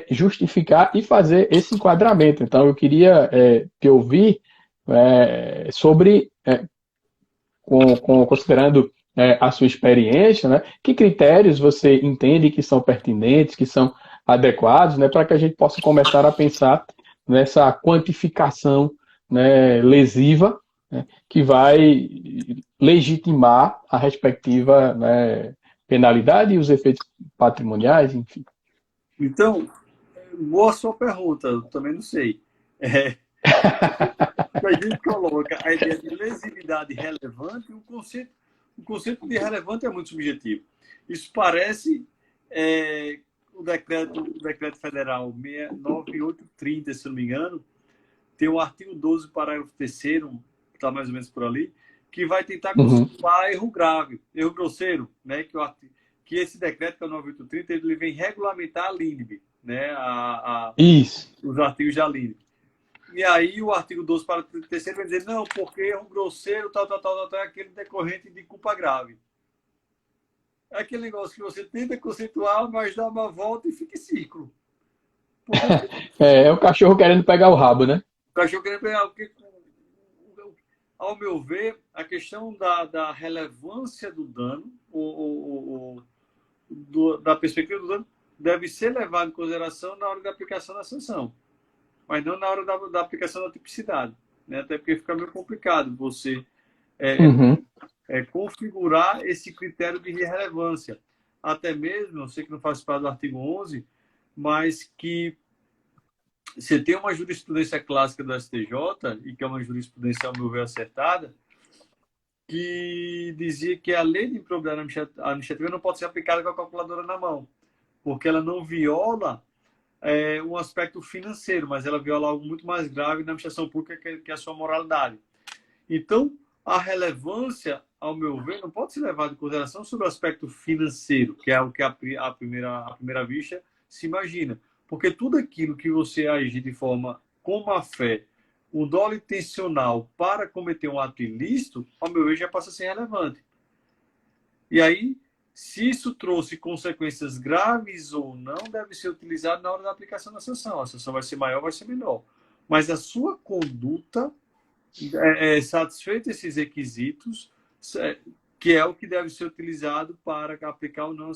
justificar e fazer esse enquadramento. Então, eu queria te ouvir sobre, considerando a sua experiência, né, que critérios você entende que são pertinentes, que são adequados, né, para que a gente possa começar a pensar nessa quantificação, né, lesiva, né, que vai legitimar a respectiva, né, penalidade e os efeitos patrimoniais, enfim. Então, boa sua pergunta, eu também não sei. A gente coloca a ideia de lesividade relevante, o conceito de relevante é muito subjetivo. Isso parece decreto federal 9830, se não me engano, tem o artigo 12, parágrafo 3º, está mais ou menos por ali, que vai tentar conceituar erro grave, erro grosseiro, né? Que esse decreto, que é o 9830, ele vem regulamentar a LINB, né? Isso. Os artigos da LINB. E aí o artigo 12, parágrafo 3º vai dizer, não, porque erro grosseiro, tal, é aquele decorrente de culpa grave. É aquele negócio que você tenta conceituar, mas dá uma volta e fica em ciclo. É o cachorro querendo pegar o rabo, né? O cachorro querendo pegar, porque, ao meu ver, a questão da relevância do dano, da perspectiva do dano, deve ser levado em consideração na hora da aplicação da sanção, mas não na hora da aplicação da tipicidade, né? Até porque fica meio complicado você configurar esse critério de relevância. Até mesmo, eu sei que não faz parte do artigo 11, mas que você tem uma jurisprudência clássica do STJ, e que é uma jurisprudência, ao meu ver, acertada, que dizia que a lei de improbidade administrativa não pode ser aplicada com a calculadora na mão, porque ela não viola um aspecto financeiro, mas ela viola algo muito mais grave na administração pública, que é a sua moralidade. Então, a relevância, ao meu ver, não pode ser levada em consideração sobre o aspecto financeiro, que é o que à primeira vista se imagina. Porque tudo aquilo que você agir de forma com má fé, um dolo intencional para cometer um ato ilícito, ao meu ver, já passa a ser relevante. E aí, se isso trouxe consequências graves ou não, deve ser utilizado na hora da aplicação da sanção. A sanção vai ser maior, vai ser menor. Mas a sua conduta satisfeita esses requisitos, que é o que deve ser utilizado para aplicar ou não,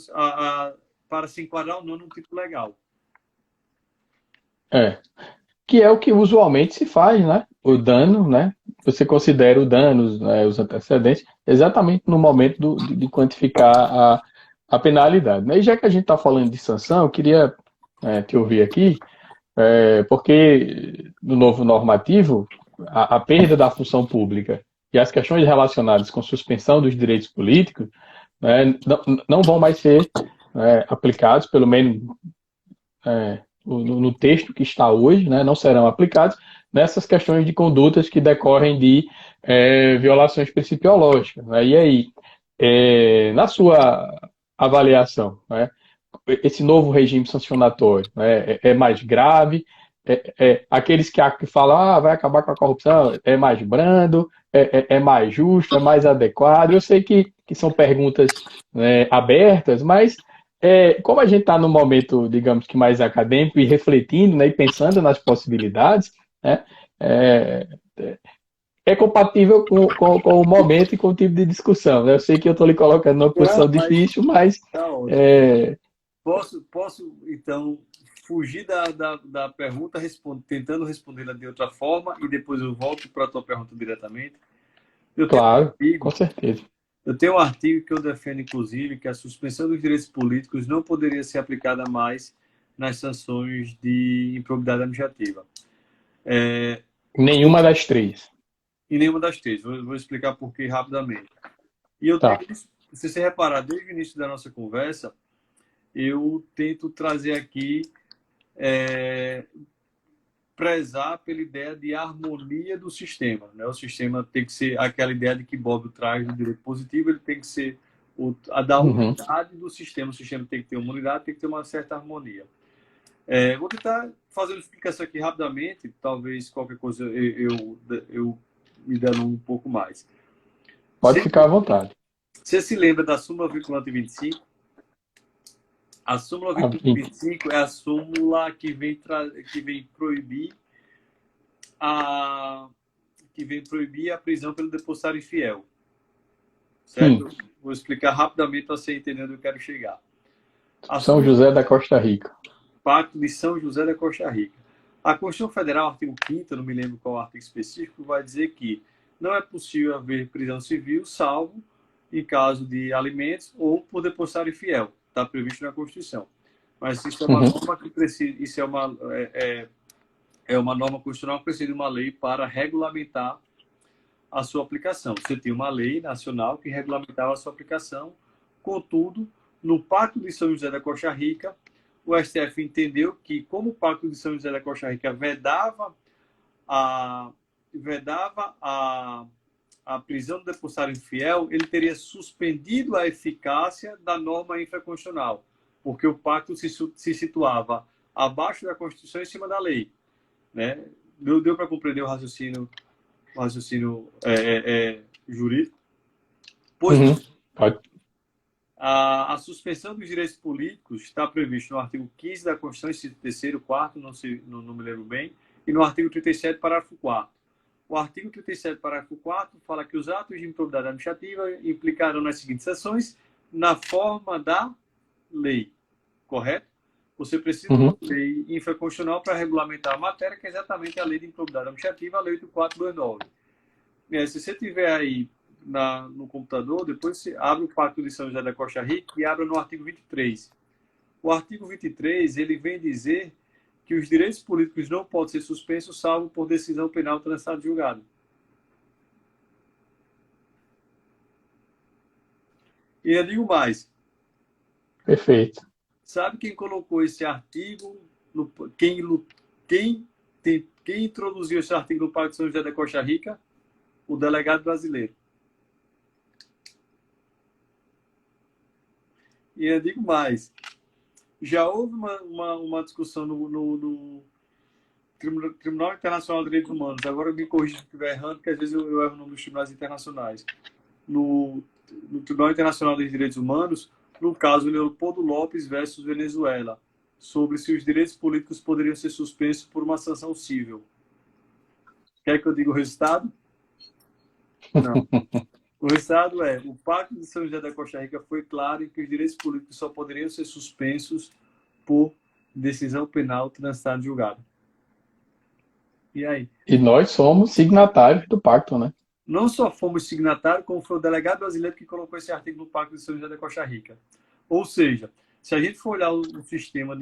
para se enquadrar ou não no tipo legal. Que é o que usualmente se faz, né? O dano, né? Você considera o dano, né, os antecedentes, exatamente no momento de quantificar a penalidade, né? E já que a gente está falando de sanção, eu queria te ouvir aqui, porque no novo normativo, a perda da função pública e as questões relacionadas com suspensão dos direitos políticos, né, não vão mais ser aplicados, pelo menos no texto que está hoje, né, não serão aplicados nessas questões de condutas que decorrem de violações principiológicas. Né? E aí, na sua avaliação, né, esse novo regime sancionatório é mais grave? Aqueles que falam vai acabar com a corrupção, é mais brando, é mais justo, é mais adequado? Eu sei que são perguntas abertas, mas como a gente está num momento, digamos que mais acadêmico e refletindo, né, e pensando nas possibilidades, né, é compatível com o momento e com o tipo de discussão. Né? Eu sei que eu estou lhe colocando numa posição difícil, mas... Tá ótimo. Posso, então, fugir da pergunta, tentando respondê-la de outra forma, e depois eu volto para a tua pergunta diretamente? Claro, com certeza. Eu tenho um artigo que eu defendo, inclusive, que a suspensão dos direitos políticos não poderia ser aplicada mais nas sanções de improbidade administrativa. Nenhuma das três. Em nenhuma das três. Vou explicar por quê rapidamente. E eu tenho, se você reparar, desde o início da nossa conversa, eu tento trazer aqui, prezar pela ideia de harmonia do sistema. Né? O sistema tem que ser aquela ideia de que Bob traz do direito positivo, ele tem que ser da unidade do sistema. O sistema tem que ter uma unidade, tem que ter uma certa harmonia. Vou tentar fazer uma explicação aqui rapidamente, talvez qualquer coisa eu me dando um pouco mais. Pode ficar à vontade. Você se lembra da súmula vinculante 25? A súmula vinculante 25 é a súmula que vem proibir a prisão pelo depositário infiel. Certo? Sim. Vou explicar rapidamente para você entender onde eu quero chegar. São José da Costa Rica. Pacto de São José da Costa Rica. A Constituição Federal, artigo 5º, não me lembro qual artigo específico, vai dizer que não é possível haver prisão civil, salvo em caso de alimentos ou por depositário infiel. Está previsto na Constituição. Mas isso é uma norma que precisa, isso é uma norma constitucional que precisa de uma lei para regulamentar a sua aplicação. Você tem uma lei nacional que regulamentava a sua aplicação, contudo, no Pacto de São José da Costa Rica, o STF entendeu que, como o Pacto de São José da Costa Rica a, vedava a prisão do depossário infiel, ele teria suspendido a eficácia da norma infraconstitucional, porque o pacto se situava abaixo da Constituição e em cima da lei. Né? Deu para compreender o raciocínio jurídico? Pois Uhum. Pode. a suspensão dos direitos políticos está previsto no artigo 15 da Constituição, inciso 3º, 4º, não me lembro bem, e no artigo 37, parágrafo 4º. O artigo 37, parágrafo 4º, fala que os atos de improbidade administrativa implicarão nas seguintes ações na forma da lei. Correto? Você precisa de uma lei infraconstitucional para regulamentar a matéria, que é exatamente a lei de improbidade administrativa, a lei 8429. Se você tiver aí no computador, depois você abre o Pacto de São José da Costa Rica e abre no artigo 23. O artigo 23, ele vem dizer que os direitos políticos não podem ser suspensos salvo por decisão penal transitada de julgado. E eu digo mais. Perfeito. Sabe quem colocou esse artigo? Quem introduziu esse artigo no Pacto de São José da Costa Rica? O delegado brasileiro. E eu digo mais. Já houve uma discussão no Tribunal Internacional de Direitos Humanos. Agora me corrija se estiver errando, porque às vezes eu erro o nome dos tribunais internacionais. No Tribunal Internacional de Direitos Humanos, no caso Leopoldo Lopes versus Venezuela, sobre se os direitos políticos poderiam ser suspensos por uma sanção civil. Quer que eu diga o resultado? Não. O resultado é, o Pacto de São José da Costa Rica foi claro em que os direitos políticos só poderiam ser suspensos por decisão penal transitada em julgado. E aí? E nós somos signatários do pacto, né? Não só fomos signatários, como foi o delegado brasileiro que colocou esse artigo no Pacto de São José da Costa Rica. Ou seja, se a gente for olhar o sistema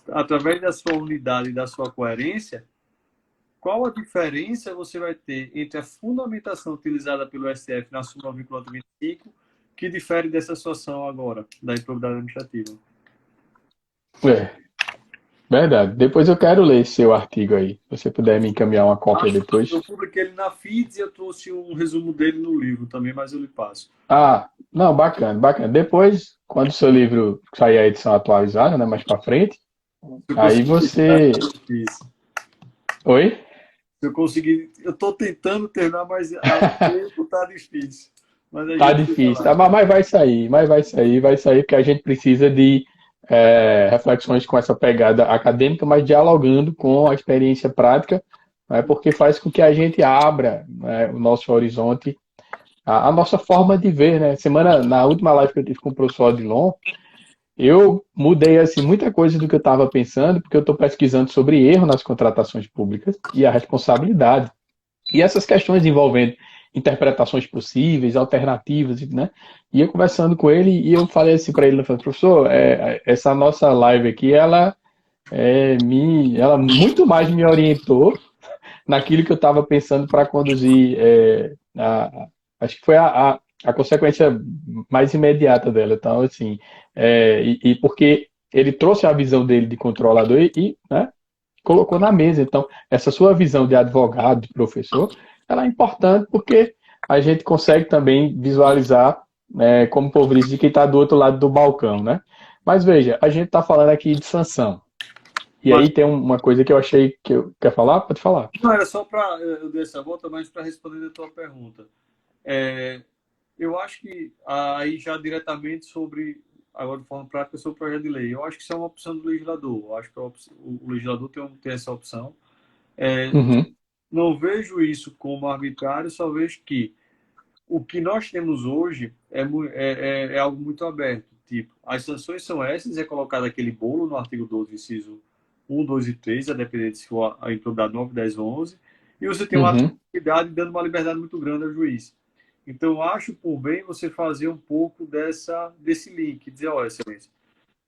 através da sua unidade e da sua coerência, qual a diferença você vai ter entre a fundamentação utilizada pelo STF na súmula vinculante 25, que difere dessa situação agora, da improbidade administrativa? Verdade. Depois eu quero ler esse seu artigo aí. Se você puder me encaminhar uma cópia depois. Eu publiquei ele na FIDS e eu trouxe um resumo dele no livro também, mas eu lhe passo. Ah, não, bacana, bacana. Depois, quando o seu livro sair a edição atualizada, né, mais para frente, aí você... Oi? Se eu conseguir... Eu estou tentando terminar, mas ao tempo está difícil. Tá difícil, tá? Mas vai sair, porque a gente precisa de reflexões com essa pegada acadêmica, mas dialogando com a experiência prática, né, porque faz com que a gente abra, né, o nosso horizonte, a nossa forma de ver, né? Na última live que eu tive com o professor Odilon, eu mudei assim, muita coisa do que eu estava pensando, porque eu estou pesquisando sobre erro nas contratações públicas e a responsabilidade. E essas questões envolvendo interpretações possíveis, alternativas, né? E eu conversando com ele, e eu falei assim para ele, eu falei, professor, essa nossa live aqui, ela muito mais me orientou naquilo que eu estava pensando para conduzir, acho que foi a consequência mais imediata dela. Então, assim, porque ele trouxe a visão dele de controlador né, colocou na mesa. Então, essa sua visão de advogado, de professor, ela é importante porque a gente consegue também visualizar, como o povo diz, de quem está do outro lado do balcão, né? Mas veja, a gente está falando aqui de sanção. E aí tem uma coisa que eu achei que eu... Quer falar? Pode falar. Não, era só para eu dar essa volta, mas para responder a tua pergunta. Eu acho que aí já diretamente sobre, agora de forma prática, sobre o projeto de lei. Eu acho que isso é uma opção do legislador. Eu acho que o legislador tem essa opção. Não vejo isso como arbitrário, só vejo que o que nós temos hoje é algo muito aberto. Tipo, as sanções são essas, é colocado aquele bolo no artigo 12, inciso 1, 2 e 3, a depender de se for a improbidade 9, 10 ou 11, e você tem uma atividade dando uma liberdade muito grande ao juiz. Então, acho por bem você fazer um pouco desse link, dizer, olha, excelência,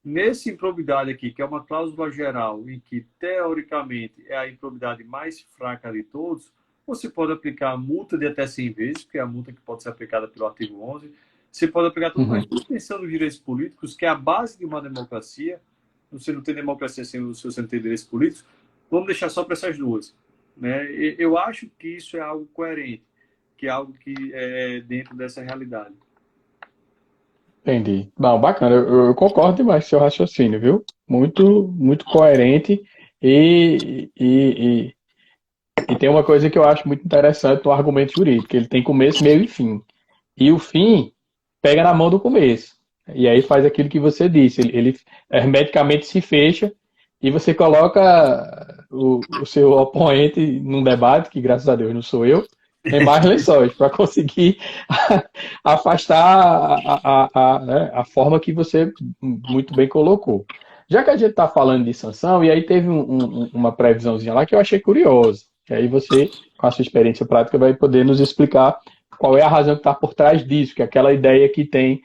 nesse improbidade aqui, que é uma cláusula geral, em que, teoricamente, é a improbidade mais fraca de todos, você pode aplicar a multa de até 100 vezes, que é a multa que pode ser aplicada pelo artigo 11. Você pode aplicar tudo, mas a suspensão dos direitos políticos, que é a base de uma democracia, você não tem democracia sem você não tem direitos políticos, vamos deixar só para essas duas. Né? Eu acho que isso é algo coerente, que é algo que é dentro dessa realidade. Entendi. Bom, bacana. Eu concordo demais com o seu raciocínio, viu? Muito, muito coerente e, e, e, e tem uma coisa que eu acho muito interessante no argumento jurídico. Ele tem começo, meio e fim. E o fim pega na mão do começo. E aí faz aquilo que você disse. Ele hermeticamente se fecha e você coloca o seu oponente num debate, que graças a Deus não sou eu, em mais lençóis, para conseguir afastar né, a forma que você muito bem colocou. Já que a gente está falando de sanção, e aí teve uma previsãozinha lá que eu achei curiosa. Que aí você, com a sua experiência prática, vai poder nos explicar qual é a razão que está por trás disso, que é aquela ideia que tem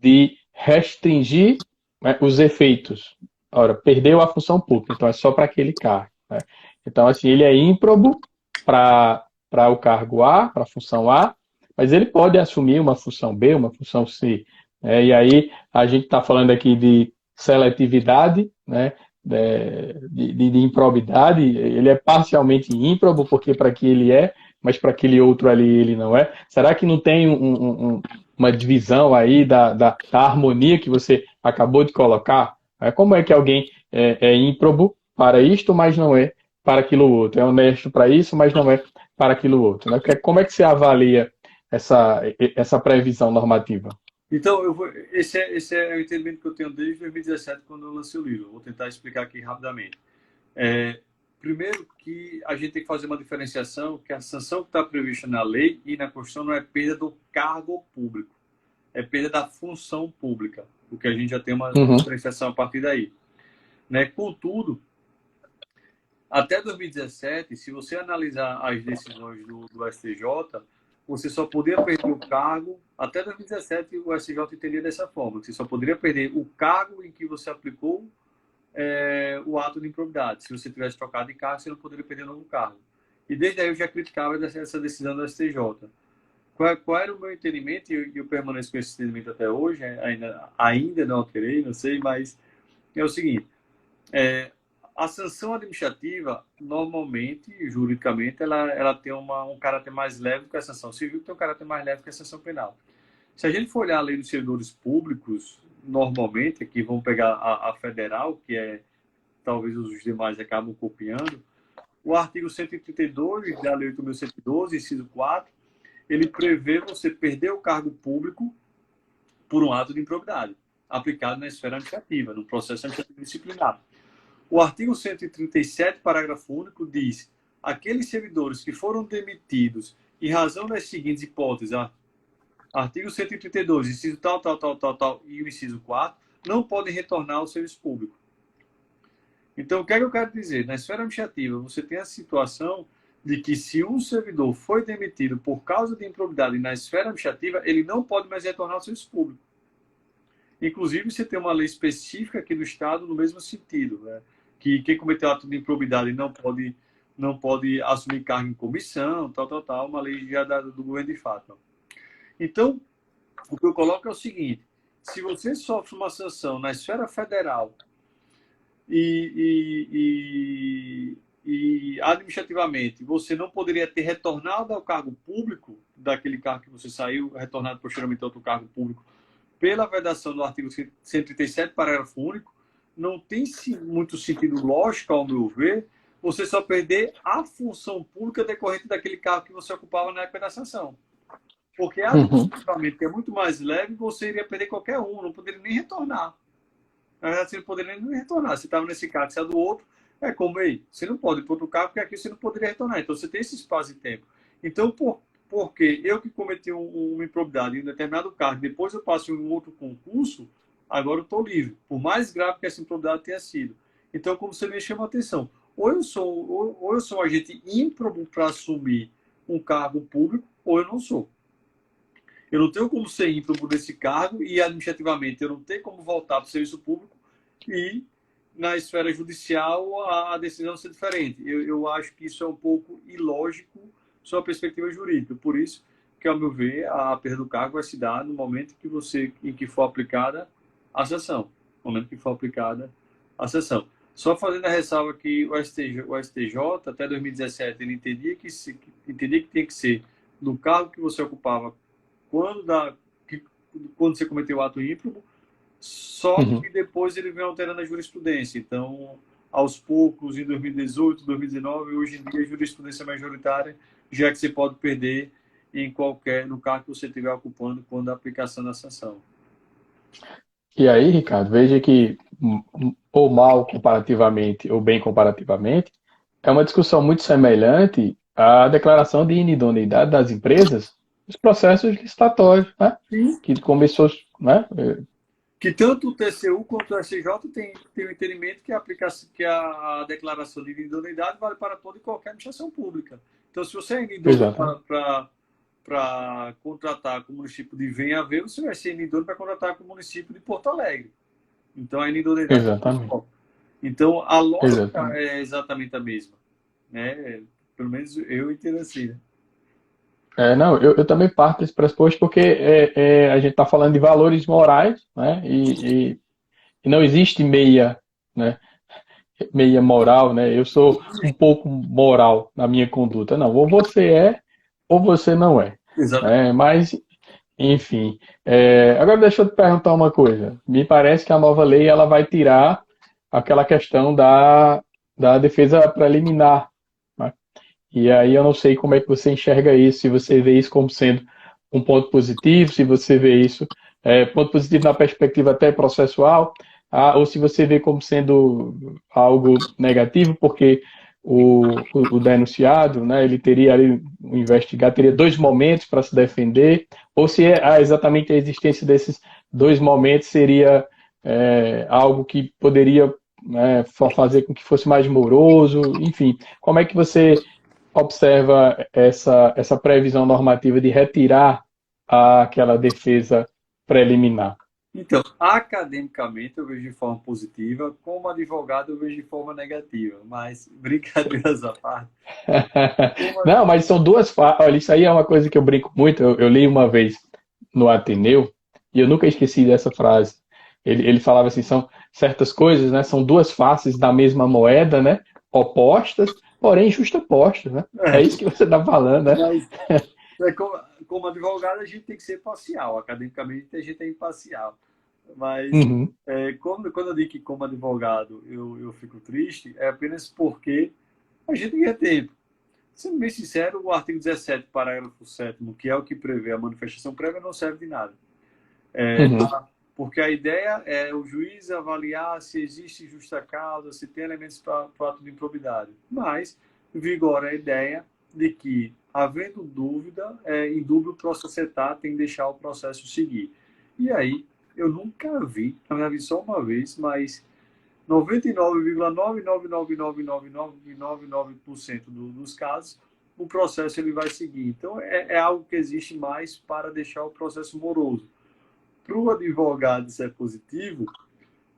de restringir, né, os efeitos. Ora, perdeu a função pública, então é só para aquele cargo. Né? Então, assim, ele é ímprobo para o cargo A, para a função A, mas ele pode assumir uma função B, uma função C. Né? E aí a gente está falando aqui de seletividade, né? De improbidade, ele é parcialmente ímprobo, porque para que ele é, mas para aquele outro ali ele não é. Será que não tem uma divisão aí da harmonia que você acabou de colocar? Como é que alguém é ímprobo para isto, mas não é para aquilo outro? É honesto para isso, mas não é para aquilo outro. Né? Como é que você avalia essa previsão normativa? Então, esse é o entendimento que eu tenho desde 2017, quando eu lancei o livro. Vou tentar explicar aqui rapidamente. Primeiro que a gente tem que fazer uma diferenciação, que a sanção que está prevista na lei e na Constituição não é perda do cargo público, é perda da função pública, o que a gente já tem uma Uhum. diferenciação a partir daí. Né? Contudo, até 2017, se você analisar as decisões do STJ, você só poderia perder o cargo, até 2017 o STJ entendia dessa forma, que você só poderia perder o cargo em que você aplicou o ato de improbidade. Se você tivesse trocado de cargo, você não poderia perder novo cargo. E desde aí eu já criticava essa decisão do STJ. Qual era o meu entendimento, e eu permaneço com esse entendimento até hoje, ainda não alterei, não sei, mas é o seguinte, a sanção administrativa, normalmente, juridicamente, ela tem um caráter mais leve que a sanção civil, que tem um caráter mais leve que a sanção penal. Se a gente for olhar a lei dos servidores públicos, normalmente, aqui vamos pegar a federal, que talvez os demais acabam copiando, o artigo 132 da Lei 8.112, inciso 4, ele prevê você perder o cargo público por um ato de improbidade, aplicado na esfera administrativa, no processo administrativo disciplinar. O artigo 137, parágrafo único, diz: aqueles servidores que foram demitidos em razão das seguintes hipóteses, artigo 132, inciso tal, tal, tal, tal, tal, e o inciso 4, não podem retornar ao serviço público. Então, o que é que eu quero dizer? Na esfera administrativa, você tem a situação de que se um servidor foi demitido por causa de improbidade na esfera administrativa, ele não pode mais retornar ao serviço público. Inclusive, você tem uma lei específica aqui do Estado no mesmo sentido, né? Que quem cometeu ato de improbidade não pode assumir cargo em comissão, tal, uma lei já do governo de fato. Então, o que eu coloco é o seguinte: se você sofre uma sanção na esfera federal e administrativamente você não poderia ter retornado ao cargo público, daquele cargo que você saiu, retornado posteriormente a outro cargo público, pela vedação do artigo 137, parágrafo único, não tem muito sentido lógico, ao meu ver, você só perder a função pública decorrente daquele cargo que você ocupava na época da sanção. Porque administrativamente, que é muito mais leve, você iria perder qualquer um, não poderia nem retornar. Na verdade, você não poderia nem retornar. Você estava nesse cargo, você é do outro, como aí, você não pode ir para outro cargo, porque aqui você não poderia retornar. Então, você tem esse espaço de tempo. Então, porque eu que cometi uma improbidade em um determinado cargo, depois eu passo em um outro concurso, agora eu estou livre, por mais grave que essa improbidade tenha sido. Então, como você me chama a atenção, ou eu sou um agente ímprobo para assumir um cargo público, ou eu não sou. Eu não tenho como ser ímprobo nesse cargo e, administrativamente, eu não tenho como voltar para o serviço público e, na esfera judicial, a decisão ser diferente. Eu acho que isso é um pouco ilógico sob a perspectiva jurídica. Por isso que, ao meu ver, a perda do cargo vai se dar no momento em que for aplicada a sanção, no momento que for aplicada a sanção. Só fazendo a ressalva que o STJ até 2017, ele entendia que tinha que ser no cargo que você ocupava quando, quando você cometeu o ato ímprobo, só Uhum. que depois ele vem alterando a jurisprudência. Então, aos poucos, em 2018, 2019, hoje em dia, a jurisprudência majoritária, já que você pode perder no cargo que você estiver ocupando quando a aplicação da sanção. E aí, Ricardo, veja que, ou mal comparativamente, ou bem comparativamente, é uma discussão muito semelhante à declaração de inidoneidade das empresas nos processos licitatórios, né? Sim. Que começou, né? Que tanto o TCU quanto o STJ tem o entendimento que a declaração de idoneidade vale para toda e qualquer administração pública. Então, se você é idôneo Exatamente. para contratar com o município de Venha Ver, você vai ser idôneo para contratar com o município de Porto Alegre. Então, a idoneidade é Exatamente. só. Então, a lógica Exatamente. é exatamente a mesma. Né? Pelo menos eu entendo assim. Né? Não, eu também parto desse pressuposto porque a gente está falando de valores morais, né? E não existe meia, né? Meia moral, né? Eu sou um pouco moral na minha conduta. Não, ou você é, ou você não é. Exatamente. Mas, enfim. Agora deixa eu te perguntar uma coisa. Me parece que a nova lei ela vai tirar aquela questão da defesa preliminar, né? E aí eu não sei como é que você enxerga isso, se você vê isso como sendo um ponto positivo, se você vê isso ponto positivo na perspectiva até processual, ou se você vê como sendo algo negativo, porque o denunciado, né, ele teria ali, o investigado teria dois momentos para se defender, ou se exatamente a existência desses dois momentos seria algo que poderia fazer com que fosse mais moroso, enfim. Como é que você observa essa previsão normativa de retirar aquela defesa preliminar? Então, academicamente eu vejo de forma positiva, como advogado eu vejo de forma negativa, mas brincadeiras à parte. Como Não, mas são duas fases. Olha, isso aí é uma coisa que eu brinco muito. Eu li uma vez no Ateneu e eu nunca esqueci dessa frase. Ele falava assim: são certas coisas, né? São duas faces da mesma moeda, né? Opostas, porém justapostas, né? É isso que você está falando, né? mas como advogado a gente tem que ser parcial, academicamente a gente é imparcial. Mas Uhum, quando eu digo que como advogado eu fico triste, é apenas porque a gente ganha tempo. Sendo bem sincero, o artigo 17, parágrafo 7º, que é o que prevê a manifestação prévia, não serve de nada. uhum, Porque a ideia é o juiz avaliar se existe justa causa, se tem elementos para o ato de improbidade. Mas vigora a ideia de que, havendo dúvida, em dúvida o processetar tem que deixar o processo seguir. E aí, eu nunca vi, na verdade vi só uma vez, mas 99,9999999% dos casos, o processo ele vai seguir. Então, é algo que existe mais para deixar o processo moroso. Para o advogado, isso é positivo,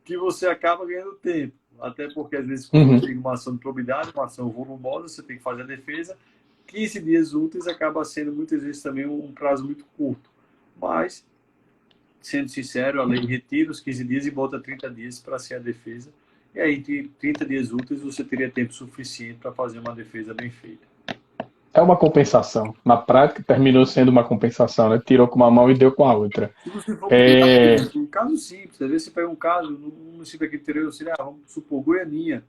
que você acaba ganhando tempo. Até porque, às vezes, quando uhum. chega uma ação de probidade, uma ação volumosa, você tem que fazer a defesa. 15 dias úteis acaba sendo, muitas vezes, também um prazo muito curto. Mas, sendo sincero, a lei retira os 15 dias e bota 30 dias para ser a defesa. E aí, de 30 dias úteis, você teria tempo suficiente para fazer uma defesa bem feita. É uma compensação. Na prática, terminou sendo uma compensação, né? Tirou com uma mão e deu com a outra. Se você for pegar, por É... exemplo, um caso simples, às vezes você pega um caso no município aqui do interior, vamos supor, Goianinha.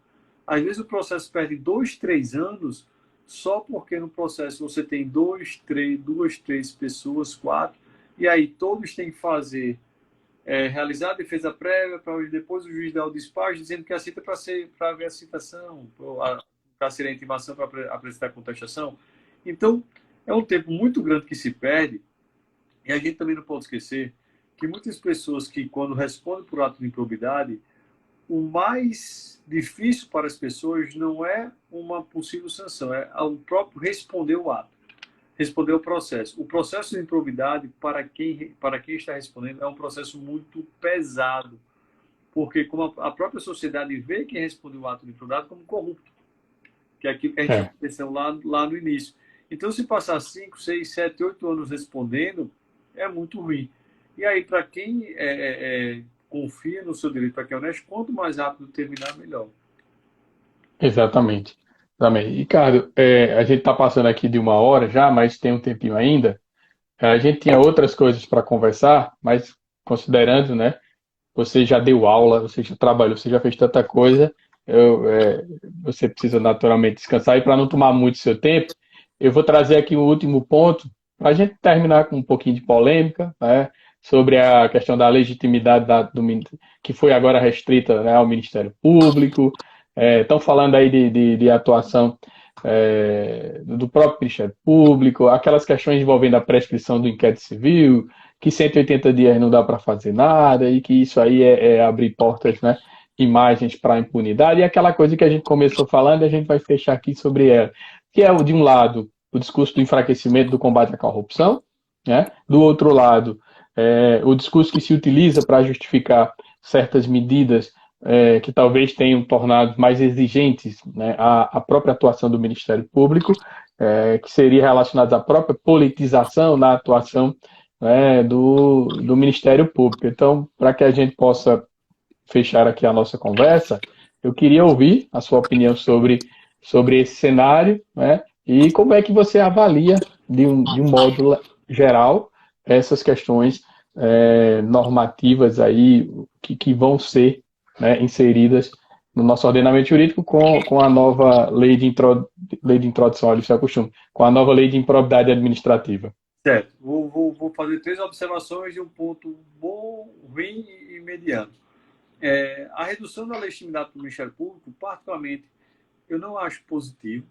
Às vezes o processo perde 2, 3 anos só porque no processo você tem duas, três pessoas, quatro, e aí todos têm que fazer, realizar a defesa prévia, para depois o juiz dar o despacho dizendo que aceita para ver a citação, para ser a intimação para apresentar a contestação. Então, é um tempo muito grande que se perde, e a gente também não pode esquecer que muitas pessoas que, quando respondem por ato de improbidade, o mais difícil para as pessoas não é uma possível sanção, é o próprio responder o ato, responder o processo. O processo de improbidade, para quem está respondendo, é um processo muito pesado, porque como a própria sociedade vê quem respondeu o ato de improbidade como corrupto, que é aquilo que a gente É. aconteceu lá no início. Então, se passar 5, 6, 7, 8 anos respondendo, é muito ruim. E aí, para quem confia no seu direito para que é honesto, quanto mais rápido terminar, melhor. Exatamente. Exatamente. Ricardo, a gente está passando aqui de 1 hora já, mas tem um tempinho ainda. A gente tinha outras coisas para conversar, mas considerando, né, você já deu aula, você já trabalhou, você já fez tanta coisa, você precisa naturalmente descansar. E para não tomar muito seu tempo, eu vou trazer aqui o último ponto, para a gente terminar com um pouquinho de polêmica, né, sobre a questão da legitimidade que foi agora restrita, né, ao Ministério Público. Estão falando aí de atuação do próprio Ministério Público, aquelas questões envolvendo a prescrição do inquérito civil, que 180 dias não dá para fazer nada e que isso aí é abrir portas, né, imagens para a impunidade, e aquela coisa que a gente começou falando, e a gente vai fechar aqui sobre ela, que é, de um lado, o discurso do enfraquecimento do combate à corrupção, né? Do outro lado, o discurso que se utiliza para justificar certas medidas que talvez tenham tornado mais exigentes, né, a própria atuação do Ministério Público, que seria relacionada à própria politização na atuação, né, do Ministério Público. Então, para que a gente possa fechar aqui a nossa conversa, eu queria ouvir a sua opinião sobre esse cenário, né, e como é que você avalia, de um modo geral, essas questões normativas aí que vão ser, né, inseridas no nosso ordenamento jurídico com a nova lei de introdução ao lícito e ao costume, com a nova lei de improbidade administrativa. Certo. Vou fazer 3 observações de um ponto bom, ruim e mediano. A redução da legitimidade do Ministério Público, particularmente, eu não acho positivo,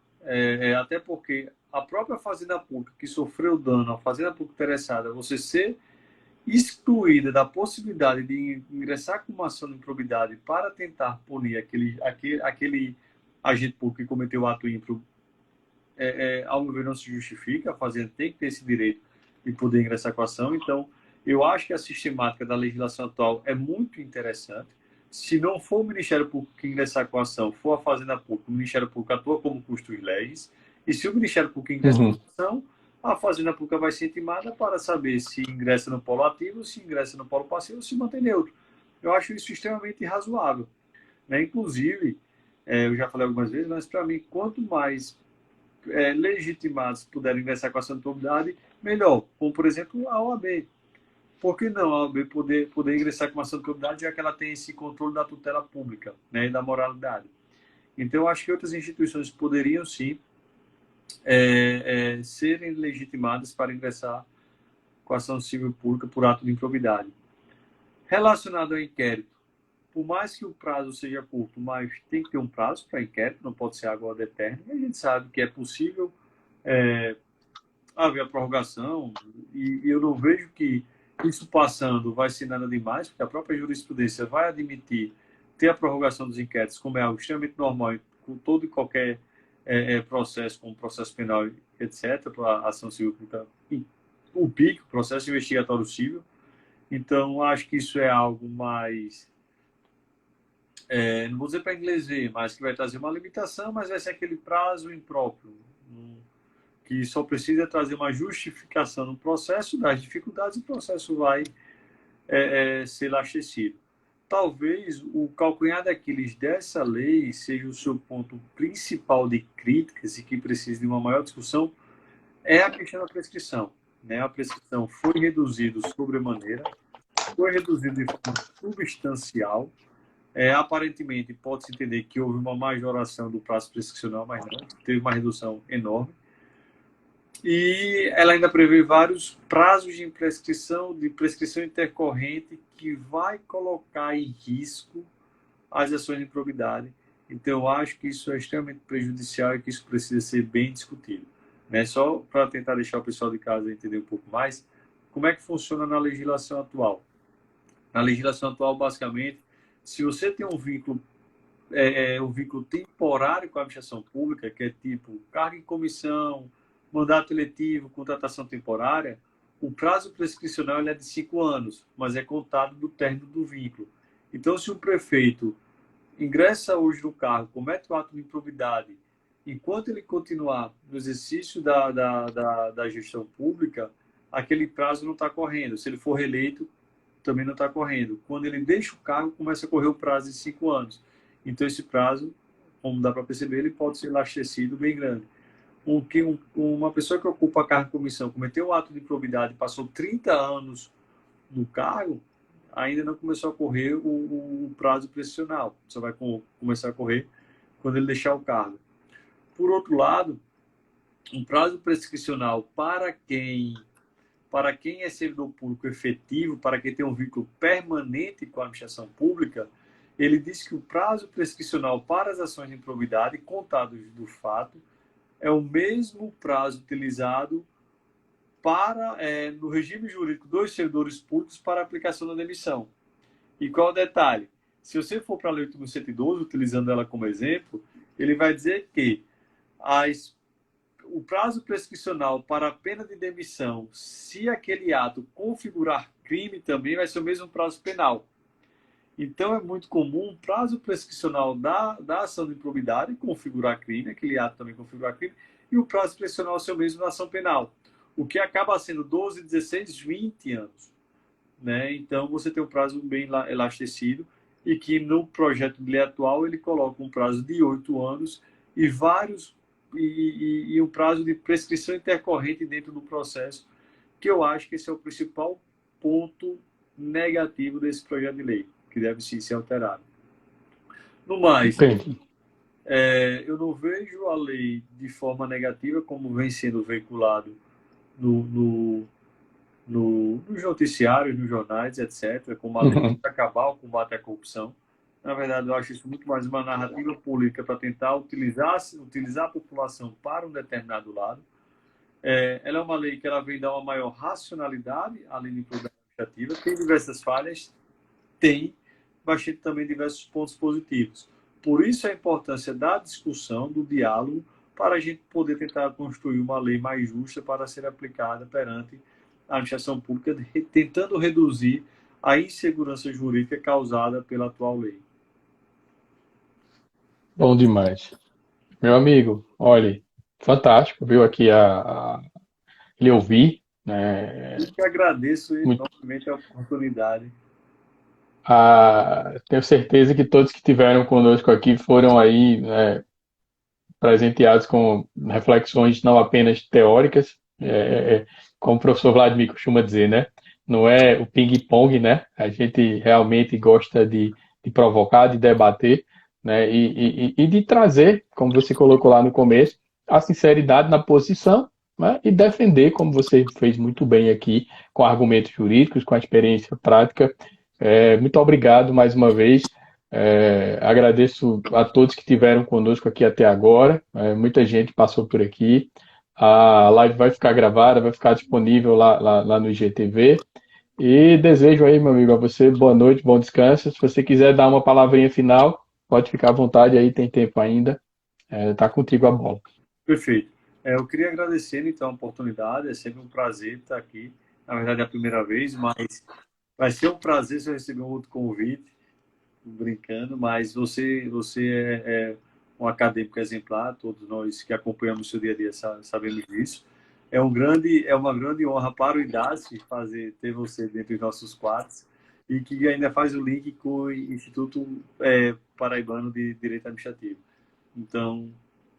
até porque a própria Fazenda Pública, que sofreu dano, a Fazenda Pública interessada, você ser excluída da possibilidade de ingressar com uma ação de improbidade para tentar punir aquele agente público que cometeu o ato ímpro, ao meu ver, não se justifica. A Fazenda tem que ter esse direito de poder ingressar com a ação. Então, eu acho que a sistemática da legislação atual é muito interessante. Se não for o Ministério Público que ingressar com a ação, for a Fazenda Pública, o Ministério Público atua como custos leis. E se o Ministério Público ingressa com a ação, a Fazenda Pública vai ser intimada para saber se ingressa no polo ativo, se ingressa no polo passivo, ou se mantém neutro. Eu acho isso extremamente razoável, né? Inclusive, eu já falei algumas vezes, mas para mim, quanto mais legitimados puderem ingressar com a ação de probidade, melhor. Como, por exemplo, a OAB. Por que não a OAB poder ingressar com uma ação de probidade, já que ela tem esse controle da tutela pública, né, e da moralidade? Então, eu acho que outras instituições poderiam, sim, serem legitimadas para ingressar com a ação civil pública por ato de improbidade. Relacionado ao inquérito, por mais que o prazo seja curto, mas tem que ter um prazo para inquérito, não pode ser agora eterno. E a gente sabe que é possível haver a prorrogação, e eu não vejo que isso passando vai ser nada demais, porque a própria jurisprudência vai admitir ter a prorrogação dos inquéritos como é algo extremamente normal com todo e qualquer processo, como processo penal, etc., para a ação civil pública, o PIC, processo investigatório civil. Então, acho que isso é algo mais, não vou dizer para inglês ver, mas que vai trazer uma limitação, mas vai ser aquele prazo impróprio, que só precisa trazer uma justificação no processo das dificuldades, e o processo vai ser laxecido. Talvez o calcanhar daqueles dessa lei seja o seu ponto principal de críticas e que precisa de uma maior discussão, é a questão da prescrição, né? A prescrição foi reduzida sobremaneira, foi reduzida de forma substancial. Aparentemente, pode-se entender que houve uma majoração do prazo prescricional, mas não, teve uma redução enorme. E ela ainda prevê vários prazos de prescrição intercorrente, que vai colocar em risco as ações de improbidade. Então, eu acho que isso é extremamente prejudicial e que isso precisa ser bem discutido, né? Só para tentar deixar o pessoal de casa entender um pouco mais, como é que funciona na legislação atual. Na legislação atual, basicamente, se você tem um vínculo temporário com a administração pública, que é tipo cargo em comissão, mandato eletivo, contratação temporária, o prazo prescricional é de 5 anos, mas é contado do término do vínculo. Então, se um prefeito ingressa hoje no cargo, comete o ato de improbidade, enquanto ele continuar no exercício da gestão pública, aquele prazo não está correndo. Se ele for reeleito, também não está correndo. Quando ele deixa o cargo, começa a correr o prazo de 5 anos. Então, esse prazo, como dá para perceber, ele pode ser elastecido bem grande. Uma pessoa que ocupa a cargo de comissão cometeu um ato de improbidade e passou 30 anos no cargo, ainda não começou a correr o prazo prescricional. Só vai começar a correr quando ele deixar o cargo. Por outro lado, um prazo prescricional para quem é servidor público efetivo, para quem tem um vínculo permanente com a administração pública, ele diz que o prazo prescricional para as ações de improbidade, contados do fato, é o mesmo prazo utilizado no regime jurídico dos servidores públicos para a aplicação da demissão. E qual é o detalhe? Se você for para a Lei 8.112, utilizando ela como exemplo, ele vai dizer que o prazo prescricional para a pena de demissão, se aquele ato configurar crime, também vai ser o mesmo prazo penal. Então, é muito comum o prazo prescricional da ação de improbidade configurar crime, aquele ato também configurar crime, e o prazo prescricional ser o mesmo na ação penal, o que acaba sendo 12, 16, 20 anos. Né? Então, você tem um prazo bem elastecido e que no projeto de lei atual ele coloca um prazo de 8 anos e um prazo de prescrição intercorrente dentro do processo, que eu acho que esse é o principal ponto negativo desse projeto de lei, que deve sim ser alterado. No mais, eu não vejo a lei de forma negativa, como vem sendo veiculado nos noticiários, nos jornais, etc., como a lei para acabar o combate à corrupção. Na verdade, eu acho isso muito mais uma narrativa política para tentar utilizar a população para um determinado lado. Ela é uma lei que ela vem dar uma maior racionalidade à lei de improbidade administrativa. Tem diversas falhas, mas tem também diversos pontos positivos. Por isso a importância da discussão, do diálogo, para a gente poder tentar construir uma lei mais justa para ser aplicada perante a administração pública, tentando reduzir a insegurança jurídica causada pela atual lei. Bom demais. Meu amigo, olha, fantástico, viu aqui lhe ouvir, né? Eu que agradeço enormemente a oportunidade. Tenho certeza que todos que estiveram conosco aqui foram aí, né, presenteados com reflexões não apenas teóricas, como o professor Vladimir costuma dizer, né? Não é o ping-pong, né? A gente realmente gosta de provocar, de debater, né? E de trazer, como você colocou lá no começo, a sinceridade na posição, né? E defender, como você fez muito bem aqui, com argumentos jurídicos, com a experiência prática. Muito obrigado mais uma vez. Agradeço a todos que estiveram conosco aqui até agora. Muita gente passou por aqui. A live vai ficar gravada, vai ficar disponível lá no IGTV. E desejo aí, meu amigo, a você boa noite, bom descanso. Se você quiser dar uma palavrinha final, pode ficar à vontade aí, tem tempo ainda. Tá contigo a bola. Perfeito. Eu queria agradecer, então, a oportunidade. É sempre um prazer estar aqui. Na verdade, é a primeira vez, mas vai ser um prazer se eu receber um outro convite. Brincando, mas você é um acadêmico exemplar, todos nós que acompanhamos o seu dia a dia sabemos disso. É uma grande honra para o IDASF ter você dentro dos nossos quadros e que ainda faz o link com o Instituto Paraibano de Direito Administrativo. Então,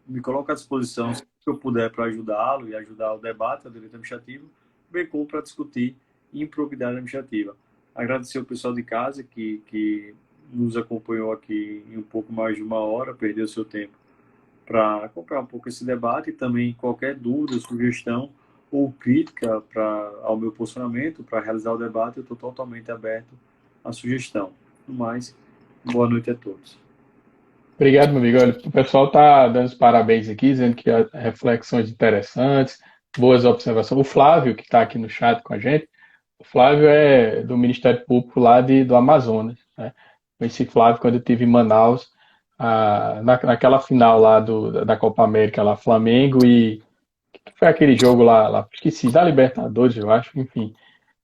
me coloco à disposição, se eu puder, para ajudá-lo e ajudar o debate do direito administrativo, bem como para discutir improbidade administrativa. Agradecer ao pessoal de casa que nos acompanhou aqui em um pouco mais de uma hora, perdeu seu tempo para acompanhar um pouco esse debate e também qualquer dúvida, sugestão ou crítica ao meu posicionamento, para realizar o debate, eu estou totalmente aberto à sugestão. No mais, boa noite a todos. Obrigado, meu amigo. Olha, o pessoal está dando os parabéns aqui, dizendo que há reflexões interessantes, boas observações. O Flávio, que está aqui no chat com a gente, o Flávio é do Ministério Público lá do Amazonas, né? Conheci Flávio quando eu estive em Manaus, naquela final lá da Copa América, lá, Flamengo que foi aquele jogo lá, esqueci, da Libertadores, eu acho, enfim.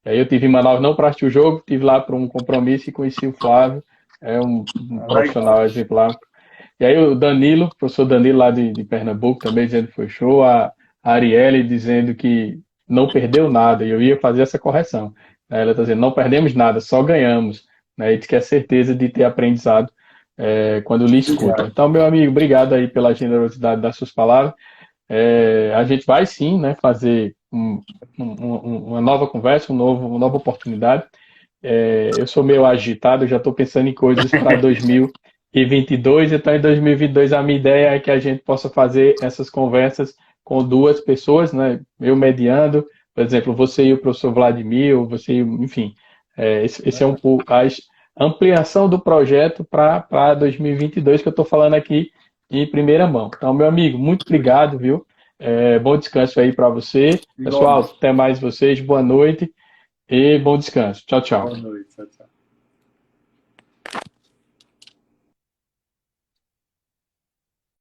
Aí eu estive em Manaus não para assistir o jogo, estive lá para um compromisso e conheci o Flávio, é um profissional exemplar. E aí o Danilo, o professor Danilo lá de Pernambuco também dizendo que foi show, a Arielle dizendo que não perdeu nada, e eu ia fazer essa correção. né? Ela está dizendo, não perdemos nada, só ganhamos, né? E quer certeza de ter aprendizado quando lhe escutam. Obrigado. Então, meu amigo, obrigado aí pela generosidade das suas palavras. A gente vai sim, né, fazer uma nova conversa, uma nova oportunidade. Eu sou meio agitado, eu já estou pensando em coisas para 2022, então em 2022 a minha ideia é que a gente possa fazer essas conversas com duas pessoas, né? Eu mediando, por exemplo, você e o professor Vladimir, você, enfim, esse é um pouco a ampliação do projeto para 2022 que eu estou falando aqui em primeira mão. Então, meu amigo, muito obrigado, viu? Bom descanso aí para você. Pessoal, Igualmente. até mais vocês, boa noite e bom descanso. Tchau, tchau. Boa noite. Tchau, tchau.